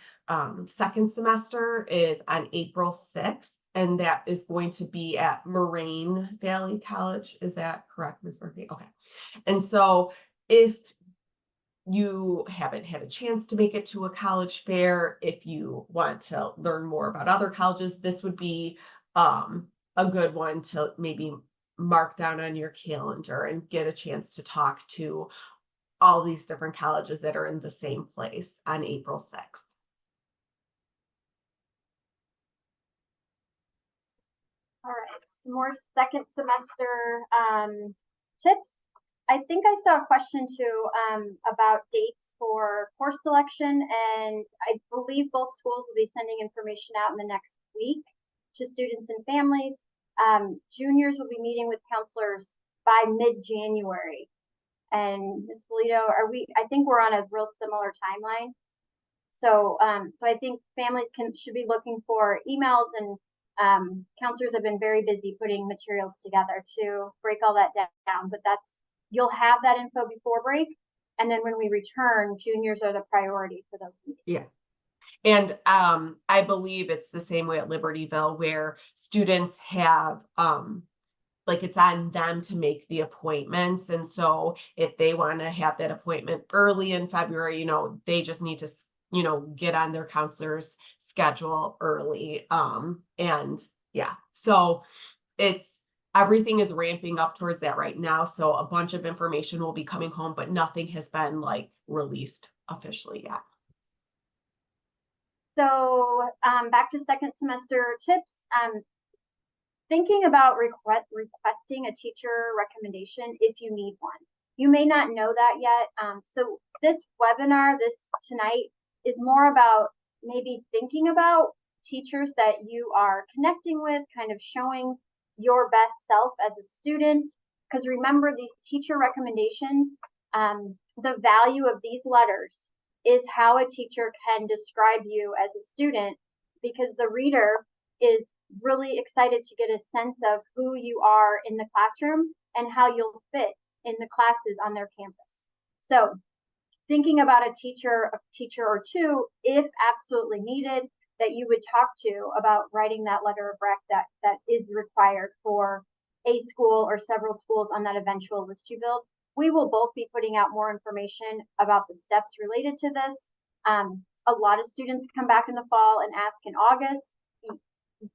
second semester is on April 6th. And that is going to be at Moraine Valley College. Is that correct, Miss Murphy? Okay. And so if you haven't had a chance to make it to a college fair, if you want to learn more about other colleges, this would be a good one to maybe mark down on your calendar and get a chance to talk to all these different colleges that are in the same place on April 6th. All right, some more second semester tips. I think I saw a question too about dates for course selection, and I believe both schools will be sending information out in the next week to students and families. Juniors will be meeting with counselors by mid-January. And Ms. Polito, I think we're on a real similar timeline. So, so I think families should be looking for emails, and counselors have been very busy putting materials together to break all that down. But you'll have that info before break, and then when we return, juniors are the priority for those meetings. Yeah. And I believe it's the same way at Libertyville, where students have like it's on them to make the appointments. And so if they want to have that appointment early in February, they just need to, get on their counselor's schedule early. And yeah, so everything is ramping up towards that right now. So a bunch of information will be coming home, but nothing has been like released officially yet. So back to second semester tips. Thinking about requesting a teacher recommendation if you need one. You may not know that yet. So this webinar, this tonight, is more about maybe thinking about teachers that you are connecting with, kind of showing your best self as a student. Because remember, these teacher recommendations, the value of these letters is how a teacher can describe you as a student, because the reader is really excited to get a sense of who you are in the classroom and how you'll fit in the classes on their campus. So thinking about a teacher or two, if absolutely needed, that you would talk to about writing that letter of rec that is required for a school or several schools on that eventual list you build. We will both be putting out more information about the steps related to this. A lot of students come back in the fall and ask in August.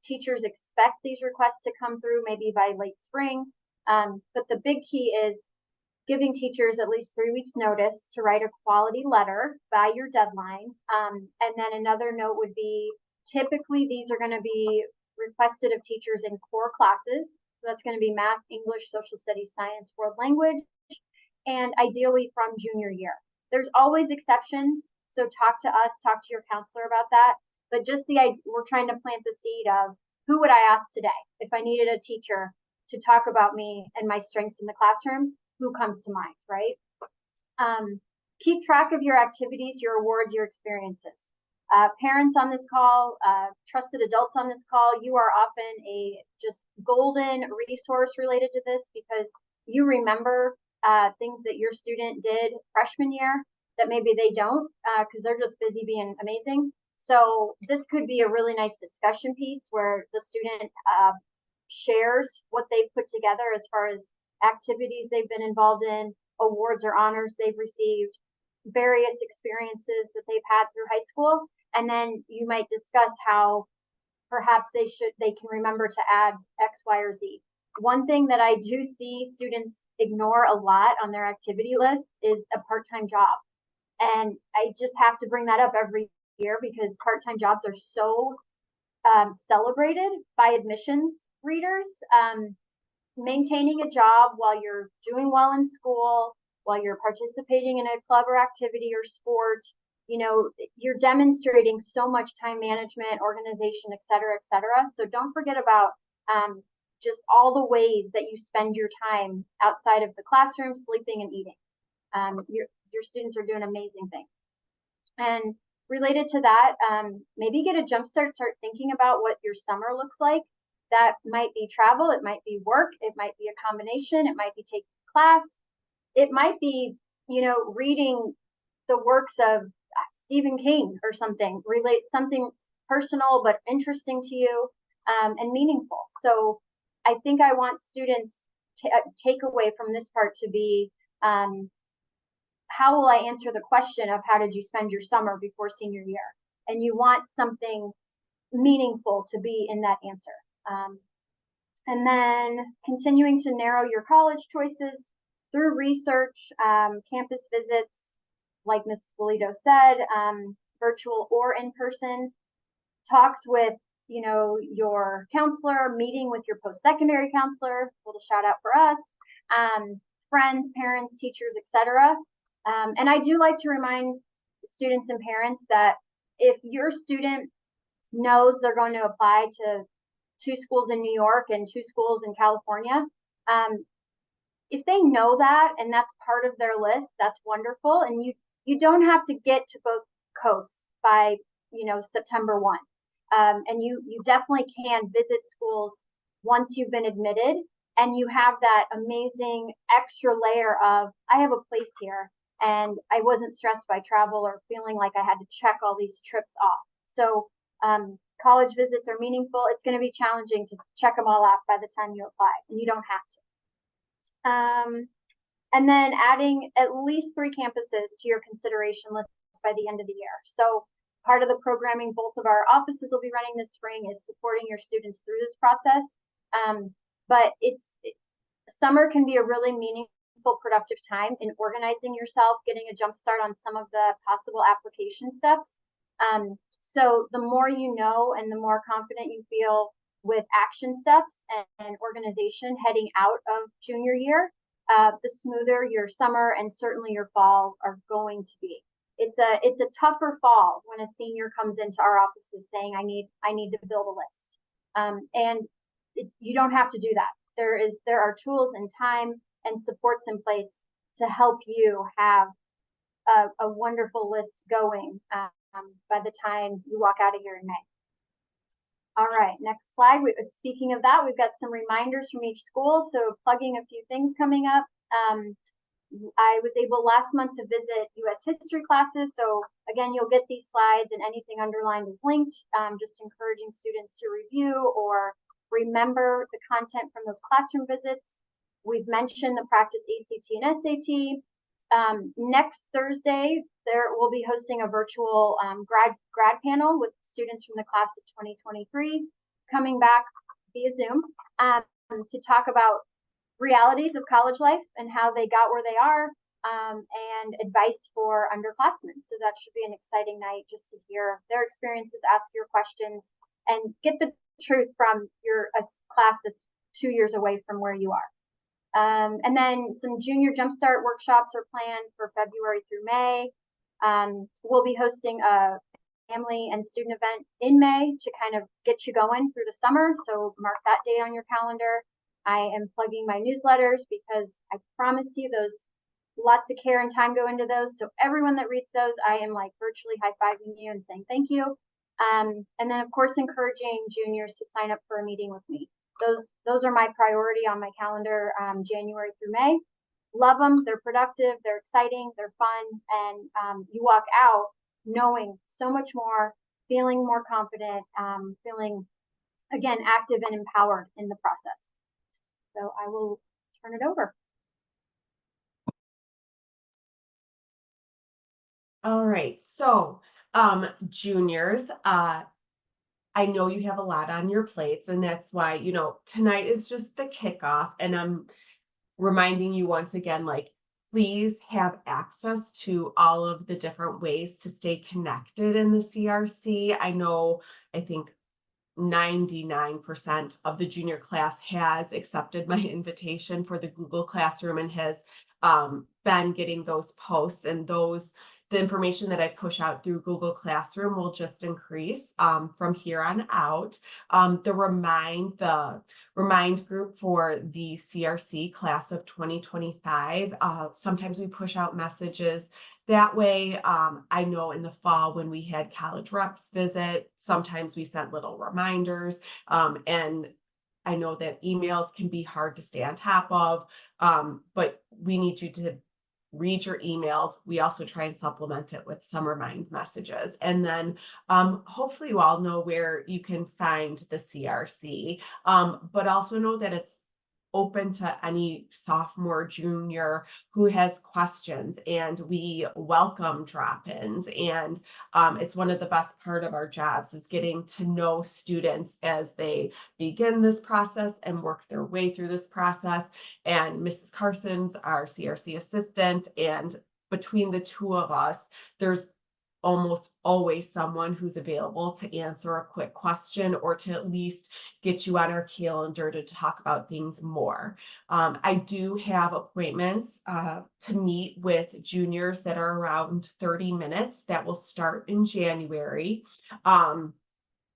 Teachers expect these requests to come through maybe by late spring. But the big key is giving teachers at least 3 weeks notice to write a quality letter by your deadline. And then another note would be, typically these are going to be requested of teachers in core classes. So that's going to be math, English, social studies, science, world language, and ideally from junior year. There's always exceptions. So talk to us, talk to your counselor about that. But just we're trying to plant the seed of who would I ask today if I needed a teacher to talk about me and my strengths in the classroom? Who comes to mind, right? Keep track of your activities, your awards, your experiences. Parents on this call, trusted adults on this call, you are often a just golden resource related to this, because you remember things that your student did freshman year that maybe they don't, because they're just busy being amazing. So this could be a really nice discussion piece where the student shares what they've put together as far as activities they've been involved in, awards or honors they've received, various experiences that they've had through high school. And then you might discuss how perhaps they can remember to add X, Y, or Z. One thing that I do see students ignore a lot on their activity list is a part-time job. And I just have to bring that up every year because part-time jobs are so celebrated by admissions readers. Maintaining a job while you're doing well in school, while you're participating in a club or activity or sport, you're demonstrating so much time management, organization, et cetera, et cetera. So don't forget about just all the ways that you spend your time outside of the classroom, sleeping and eating. Your students are doing amazing things. And related to that, maybe get a jump start thinking about what your summer looks like. That might be travel, it might be work, it might be a combination, it might be taking class, it might be, reading the works of Stephen King or something, relate something personal but interesting to you, and meaningful. So I think I want students to take away from this part to be, how will I answer the question of how did you spend your summer before senior year? And you want something meaningful to be in that answer. And then continuing to narrow your college choices through research, campus visits, like Ms. Polito said, virtual or in person, talks with, your counselor, meeting with your post-secondary counselor, little shout out for us, friends, parents, teachers, etc. And I do like to remind students and parents that if your student knows they're going to apply to 2 schools in New York and 2 schools in California, if they know that and that's part of their list, that's wonderful. And you don't have to get to both coasts by September 1. And you definitely can visit schools once you've been admitted, and you have that amazing extra layer of, I have a place here and I wasn't stressed by travel or feeling like I had to check all these trips off. So college visits are meaningful. It's going to be challenging to check them all off by the time you apply, and you don't have to. And then adding at least 3 campuses to your consideration list by the end of the year. So part of the programming both of our offices will be running this spring is supporting your students through this process. But summer can be a really meaningful, productive time in organizing yourself, getting a jump start on some of the possible application steps. So the more you know and the more confident you feel with action steps and organization heading out of junior year, the smoother your summer and certainly your fall are going to be. It's a tougher fall when a senior comes into our offices saying I need to build a list, and you don't have to do that. There are tools and time and supports in place to help you have a wonderful list going by the time you walk out of here in May. All right, next slide. Speaking of that, we've got some reminders from each school. So plugging a few things coming up. I was able last month to visit U.S. history classes. So again, you'll get these slides and anything underlined is linked, just encouraging students to review or remember the content from those classroom visits. We've mentioned the practice ACT and SAT. Next Thursday, we'll be hosting a virtual grad panel with students from the class of 2023 coming back via Zoom to talk about realities of college life and how they got where they are, and advice for underclassmen. So that should be an exciting night just to hear their experiences, ask your questions, and get the truth from a class that's 2 years away from where you are. And then some junior jumpstart workshops are planned for February through May. We'll be hosting a family and student event in May to kind of get you going through the summer. So mark that date on your calendar. I am plugging my newsletters because I promise you those lots of care and time go into those. So everyone that reads those, I am like virtually high-fiving you and saying thank you. And then of course, encouraging juniors to sign up for a meeting with me. Those are my priority on my calendar, January through May. Love them. They're productive. They're exciting. They're fun. And you walk out knowing so much more, feeling more confident, feeling, again, active and empowered in the process. So I will turn it over. All right. So, juniors, I know you have a lot on your plates, and that's why, tonight is just the kickoff. And I'm reminding you once again, like, please have access to all of the different ways to stay connected in the CRC. I think 99% of the junior class has accepted my invitation for the Google Classroom and has been getting those posts, and the information that I push out through Google Classroom will just increase from here on out. The remind group for the CRC class of 2025, sometimes we push out messages that way. I know in the fall when we had college reps visit, sometimes we sent little reminders, and I know that emails can be hard to stay on top of, but we need you to read your emails. We also try and supplement it with some remind messages. And then hopefully you all know where you can find the CRC, but also know that it's open to any sophomore, junior who has questions, and we welcome drop-ins. And it's one of the best part of our jobs is getting to know students as they begin this process and work their way through this process. And Mrs. Carson's our CRC assistant, and between the two of us, there's almost always someone who's available to answer a quick question or to at least get you on our calendar to talk about things more. I do have appointments to meet with juniors that are around 30 minutes that will start in January. And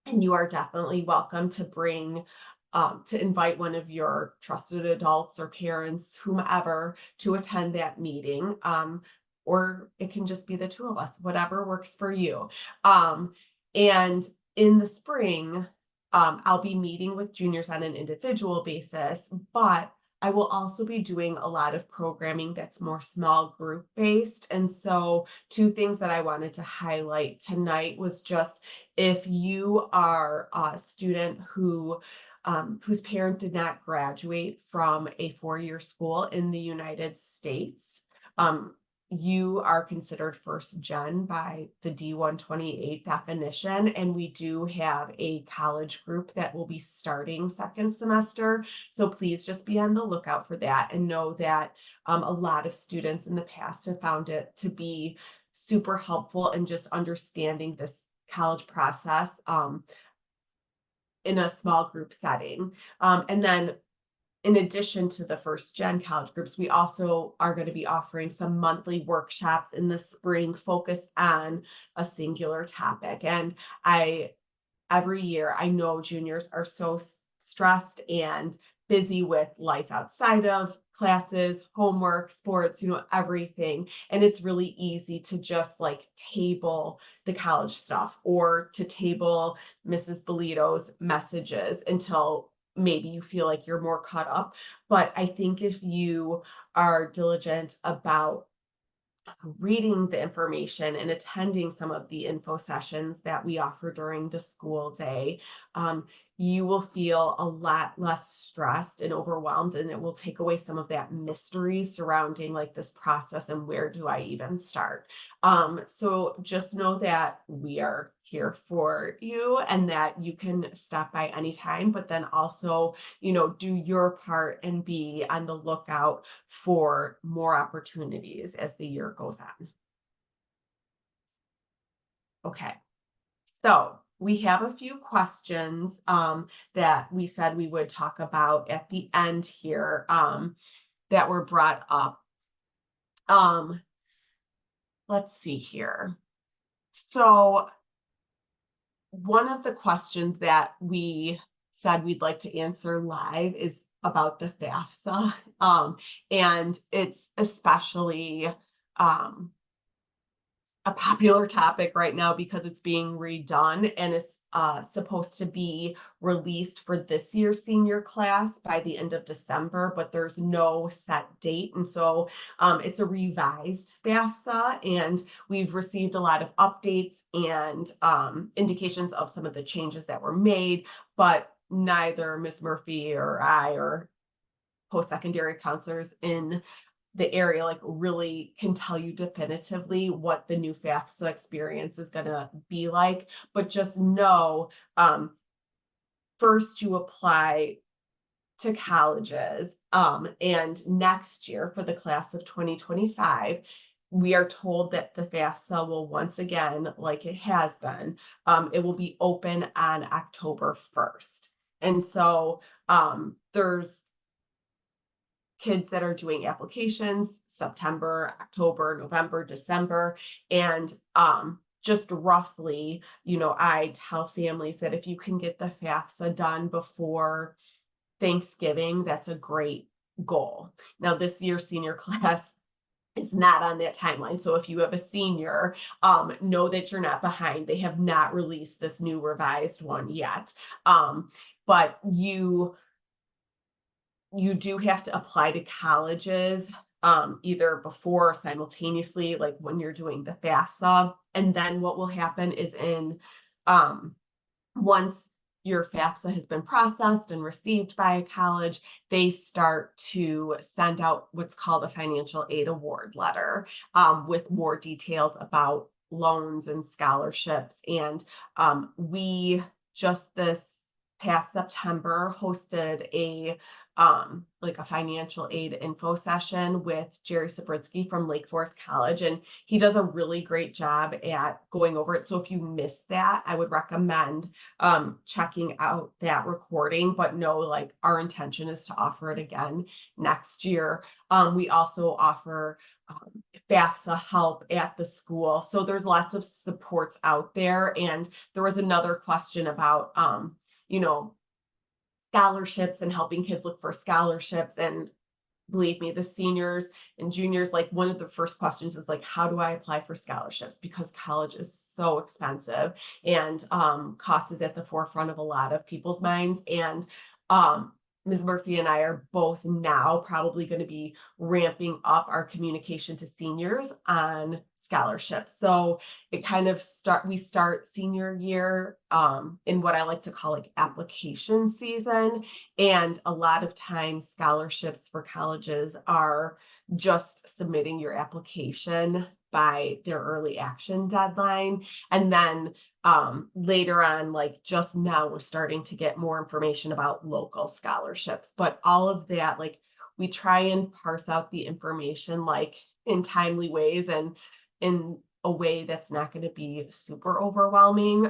you are definitely welcome to to invite one of your trusted adults or parents, whomever, to attend that meeting. Or it can just be the two of us, whatever works for you. And in the spring, I'll be meeting with juniors on an individual basis, but I will also be doing a lot of programming that's more small group based. And so, two things that I wanted to highlight tonight was just if you are a student whose parent did not graduate from a 4-year school in the United States, you are considered first gen by the D128 definition, and we do have a college group that will be starting second semester. So please just be on the lookout for that, and know that a lot of students in the past have found it to be super helpful in just understanding this college process in a small group setting. And then in addition to the first gen college groups, we also are going to be offering some monthly workshops in the spring focused on a singular topic. And I every year. I know juniors are so stressed and busy with life outside of classes, homework, sports, everything. And it's really easy to just like table the college stuff or to table Mrs. Bolito's messages until maybe you feel like you're more caught up. But I think if you are diligent about reading the information and attending some of the info sessions that we offer during the school day, um, you will feel a lot less stressed and overwhelmed, and it will take away some of that mystery surrounding like this process and where do I even start. So just know that we are here for you and that you can stop by anytime, but then also, do your part and be on the lookout for more opportunities as the year goes on. Okay, so we have a few questions that we said we would talk about at the end here that were brought up. Um, let's see here. So one of the questions that we said we'd like to answer live is about the FAFSA. And it's especially um, a popular topic right now because it's being redone and is supposed to be released for this year's senior class by the end of December, but there's no set date. And so it's a revised FAFSA, and we've received a lot of updates and indications of some of the changes that were made, but neither Ms. Murphy or I or post-secondary counselors in the area like really can tell you definitively what the new FAFSA experience is going to be like. But just know, first you apply to colleges, and next year for the class of 2025, we are told that the FAFSA will once again, like it has been, it will be open on October 1st. And so there's kids that are doing applications September, October, November, December. And just roughly, I tell families that if you can get the FAFSA done before Thanksgiving, that's a great goal. Now, this year's senior class is not on that timeline. So if you have a senior, know that you're not behind. They have not released this new revised one yet. But you do have to apply to colleges either before or simultaneously, like when you're doing the FAFSA. And then what will happen is um, once your FAFSA has been processed and received by a college, they start to send out what's called a financial aid award letter with more details about loans and scholarships. And we just this past September hosted a like a financial aid info session with Jerry Sabritsky from Lake Forest College, and he does a really great job at going over it. So if you missed that, I would recommend checking out that recording, but know like our intention is to offer it again next year. We also offer FAFSA help at the school. So there's lots of supports out there. And there was another question about you know, scholarships and helping kids look for scholarships. And believe me, the seniors and juniors, like one of the first questions is like, how do I apply for scholarships? Because college is so expensive and cost is at the forefront of a lot of people's minds. And Ms. Murphy and I are both now probably going to be ramping up our communication to seniors on scholarships. So it kind of we start senior year in what I like to call like application season. And a lot of times scholarships for colleges are just submitting your application by their early action deadline. And then later on, like just now, we're starting to get more information about local scholarships. But all of that, like we try and parse out the information like in timely ways and in a way that's not going to be super overwhelming.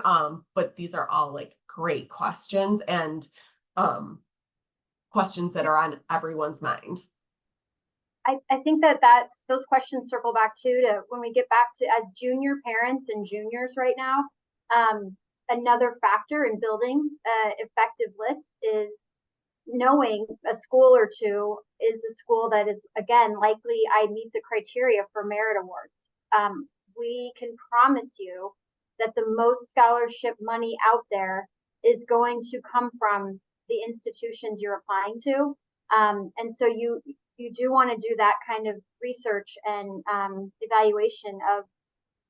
But these are all like great questions and um, questions that are on everyone's mind. I think those questions circle back too to when we get back to as junior parents and juniors right now. Another factor in building effective lists is knowing a school or two is a school that is, again, likely I meet the criteria for merit awards. We can promise you that the most scholarship money out there is going to come from the institutions you're applying to. And so you do want to do that kind of research and evaluation of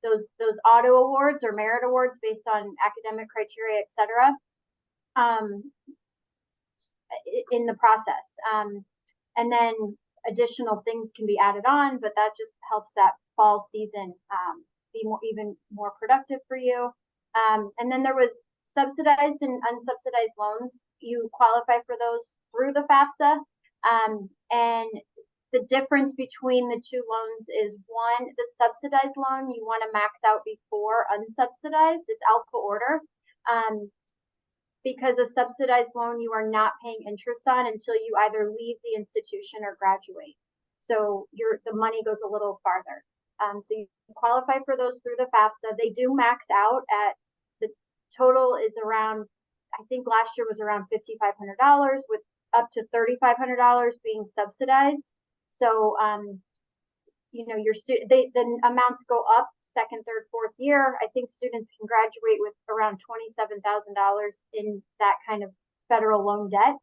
those auto awards or merit awards based on academic criteria, et cetera. In the process. And then additional things can be added on, but that just helps that fall season be even more productive for you. And then there was subsidized and unsubsidized loans. You qualify for those through the FAFSA. And the difference between the two loans is one, the subsidized loan, you want to max out before unsubsidized. It's alpha order. Because a subsidized loan you are not paying interest on until you either leave the institution or graduate. So the money goes a little farther. So you qualify for those through the FAFSA. They do max out at the total is around, I think last year was around $5,500 with up to $3,500 being subsidized. So, the amounts go up second, third, fourth year. I think students can graduate with around $27,000 in that kind of federal loan debt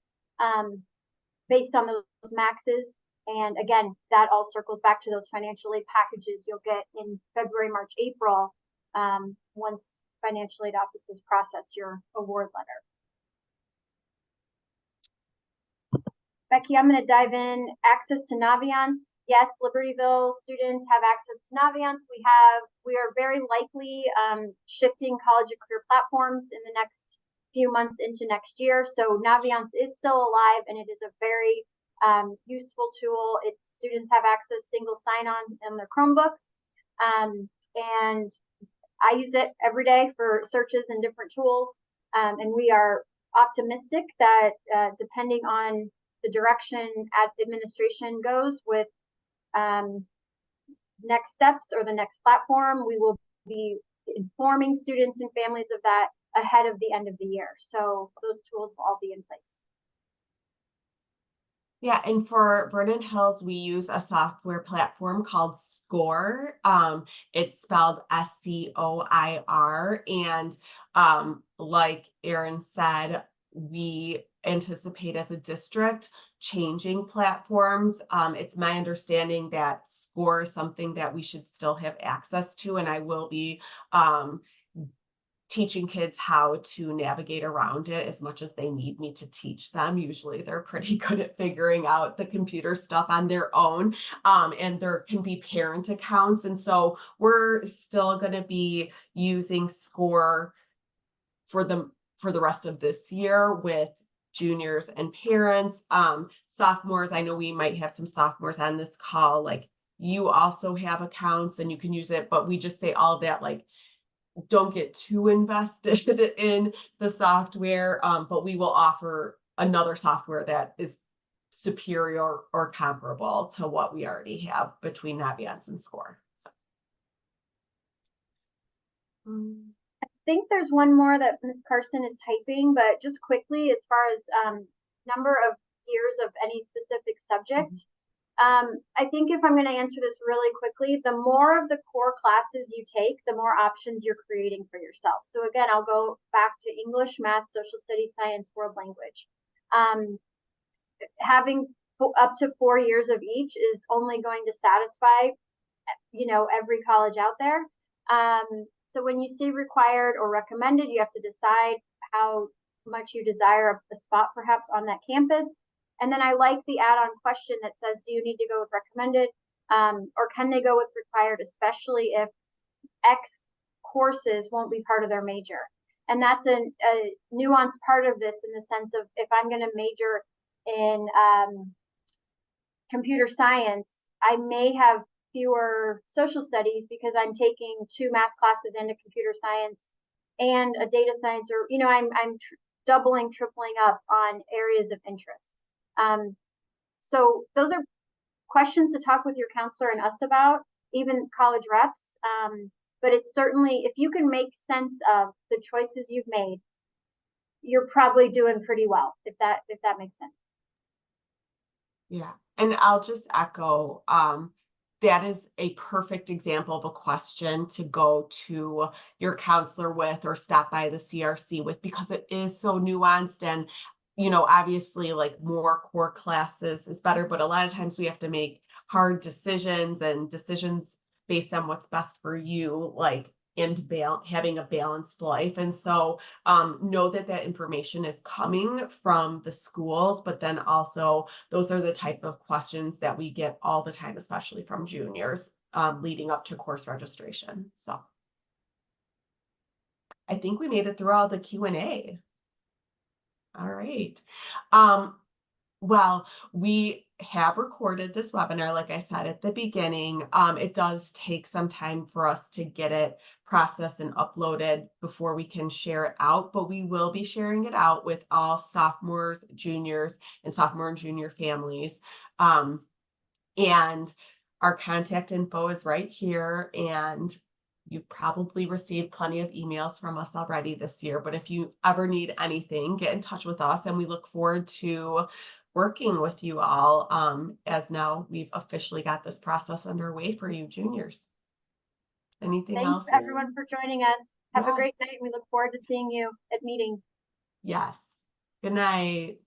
based on those maxes. And again, that all circles back to those financial aid packages you'll get in February, March, April, once financial aid offices process your award letter. Becky, I'm going to dive in. Access to Naviance. Yes, Libertyville students have access to Naviance. We are very likely shifting college and career platforms in the next few months into next year. So Naviance is still alive, and it is a very useful tool. Students have access single sign-on in their Chromebooks, and I use it every day for searches and different tools. And we are optimistic that depending on the direction administration goes with next steps or the next platform, we will be informing students and families of that ahead of the end of the year. So those tools will all be in place. Yeah, and for Vernon Hills, we use a software platform called Score. It's spelled SCOIR. And like Erin said, we anticipate as a district changing platforms. It's my understanding that Score is something that we should still have access to, and I will be teaching kids how to navigate around it as much as they need me to teach them. Usually they're pretty good at figuring out the computer stuff on their own. And there can be parent accounts. And so we're still going to be using Score for the rest of this year with juniors and parents. Sophomores, I know we might have some sophomores on this call, like you also have accounts and you can use it, but we just say all that, like, don't get too invested in the software, but we will offer another software that is superior or comparable to what we already have between Naviance and Score. So. I think there's one more that Ms. Carson is typing, but just quickly, as far as number of years of any specific subject, I think if I'm going to answer this really quickly, the more of the core classes you take, the more options you're creating for yourself. So again, I'll go back to English, math, social studies, science, world language. Having up to 4 years of each is only going to satisfy, every college out there. So when you say required or recommended, you have to decide how much you desire a spot perhaps on that campus. And then I like the add-on question that says, do you need to go with recommended or can they go with required, especially if X courses won't be part of their major? And that's a nuanced part of this in the sense of if I'm going to major in computer science, I may have fewer social studies because I'm taking 2 math classes and a computer science and a data science, or I'm doubling, tripling up on areas of interest. So those are questions to talk with your counselor and us about, even college reps. But it's certainly, if you can make sense of the choices you've made, you're probably doing pretty well, if that makes sense. Yeah. And I'll just echo, that is a perfect example of a question to go to your counselor with or stop by the CRC with, because it is so nuanced. And obviously, like, more core classes is better, but a lot of times we have to make hard decisions, and decisions based on what's best for you, like, and having a balanced life. And so know that that information is coming from the schools, but then also those are the type of questions that we get all the time, especially from juniors, leading up to course registration. So I think we made it through all the Q&A. All right. Um, well, we have recorded this webinar, like I said at the beginning. It does take some time for us to get it processed and uploaded before we can share it out, but we will be sharing it out with all sophomores, juniors, and sophomore and junior families. And our contact info is right here. And you've probably received plenty of emails from us already this year. But if you ever need anything, get in touch with us. And we look forward to working with you all, as now we've officially got this process underway for you juniors. Anything Thanks else, everyone Erin? for joining us. Have a Yeah. great night. We look forward to seeing you at meetings. Yes. Good night.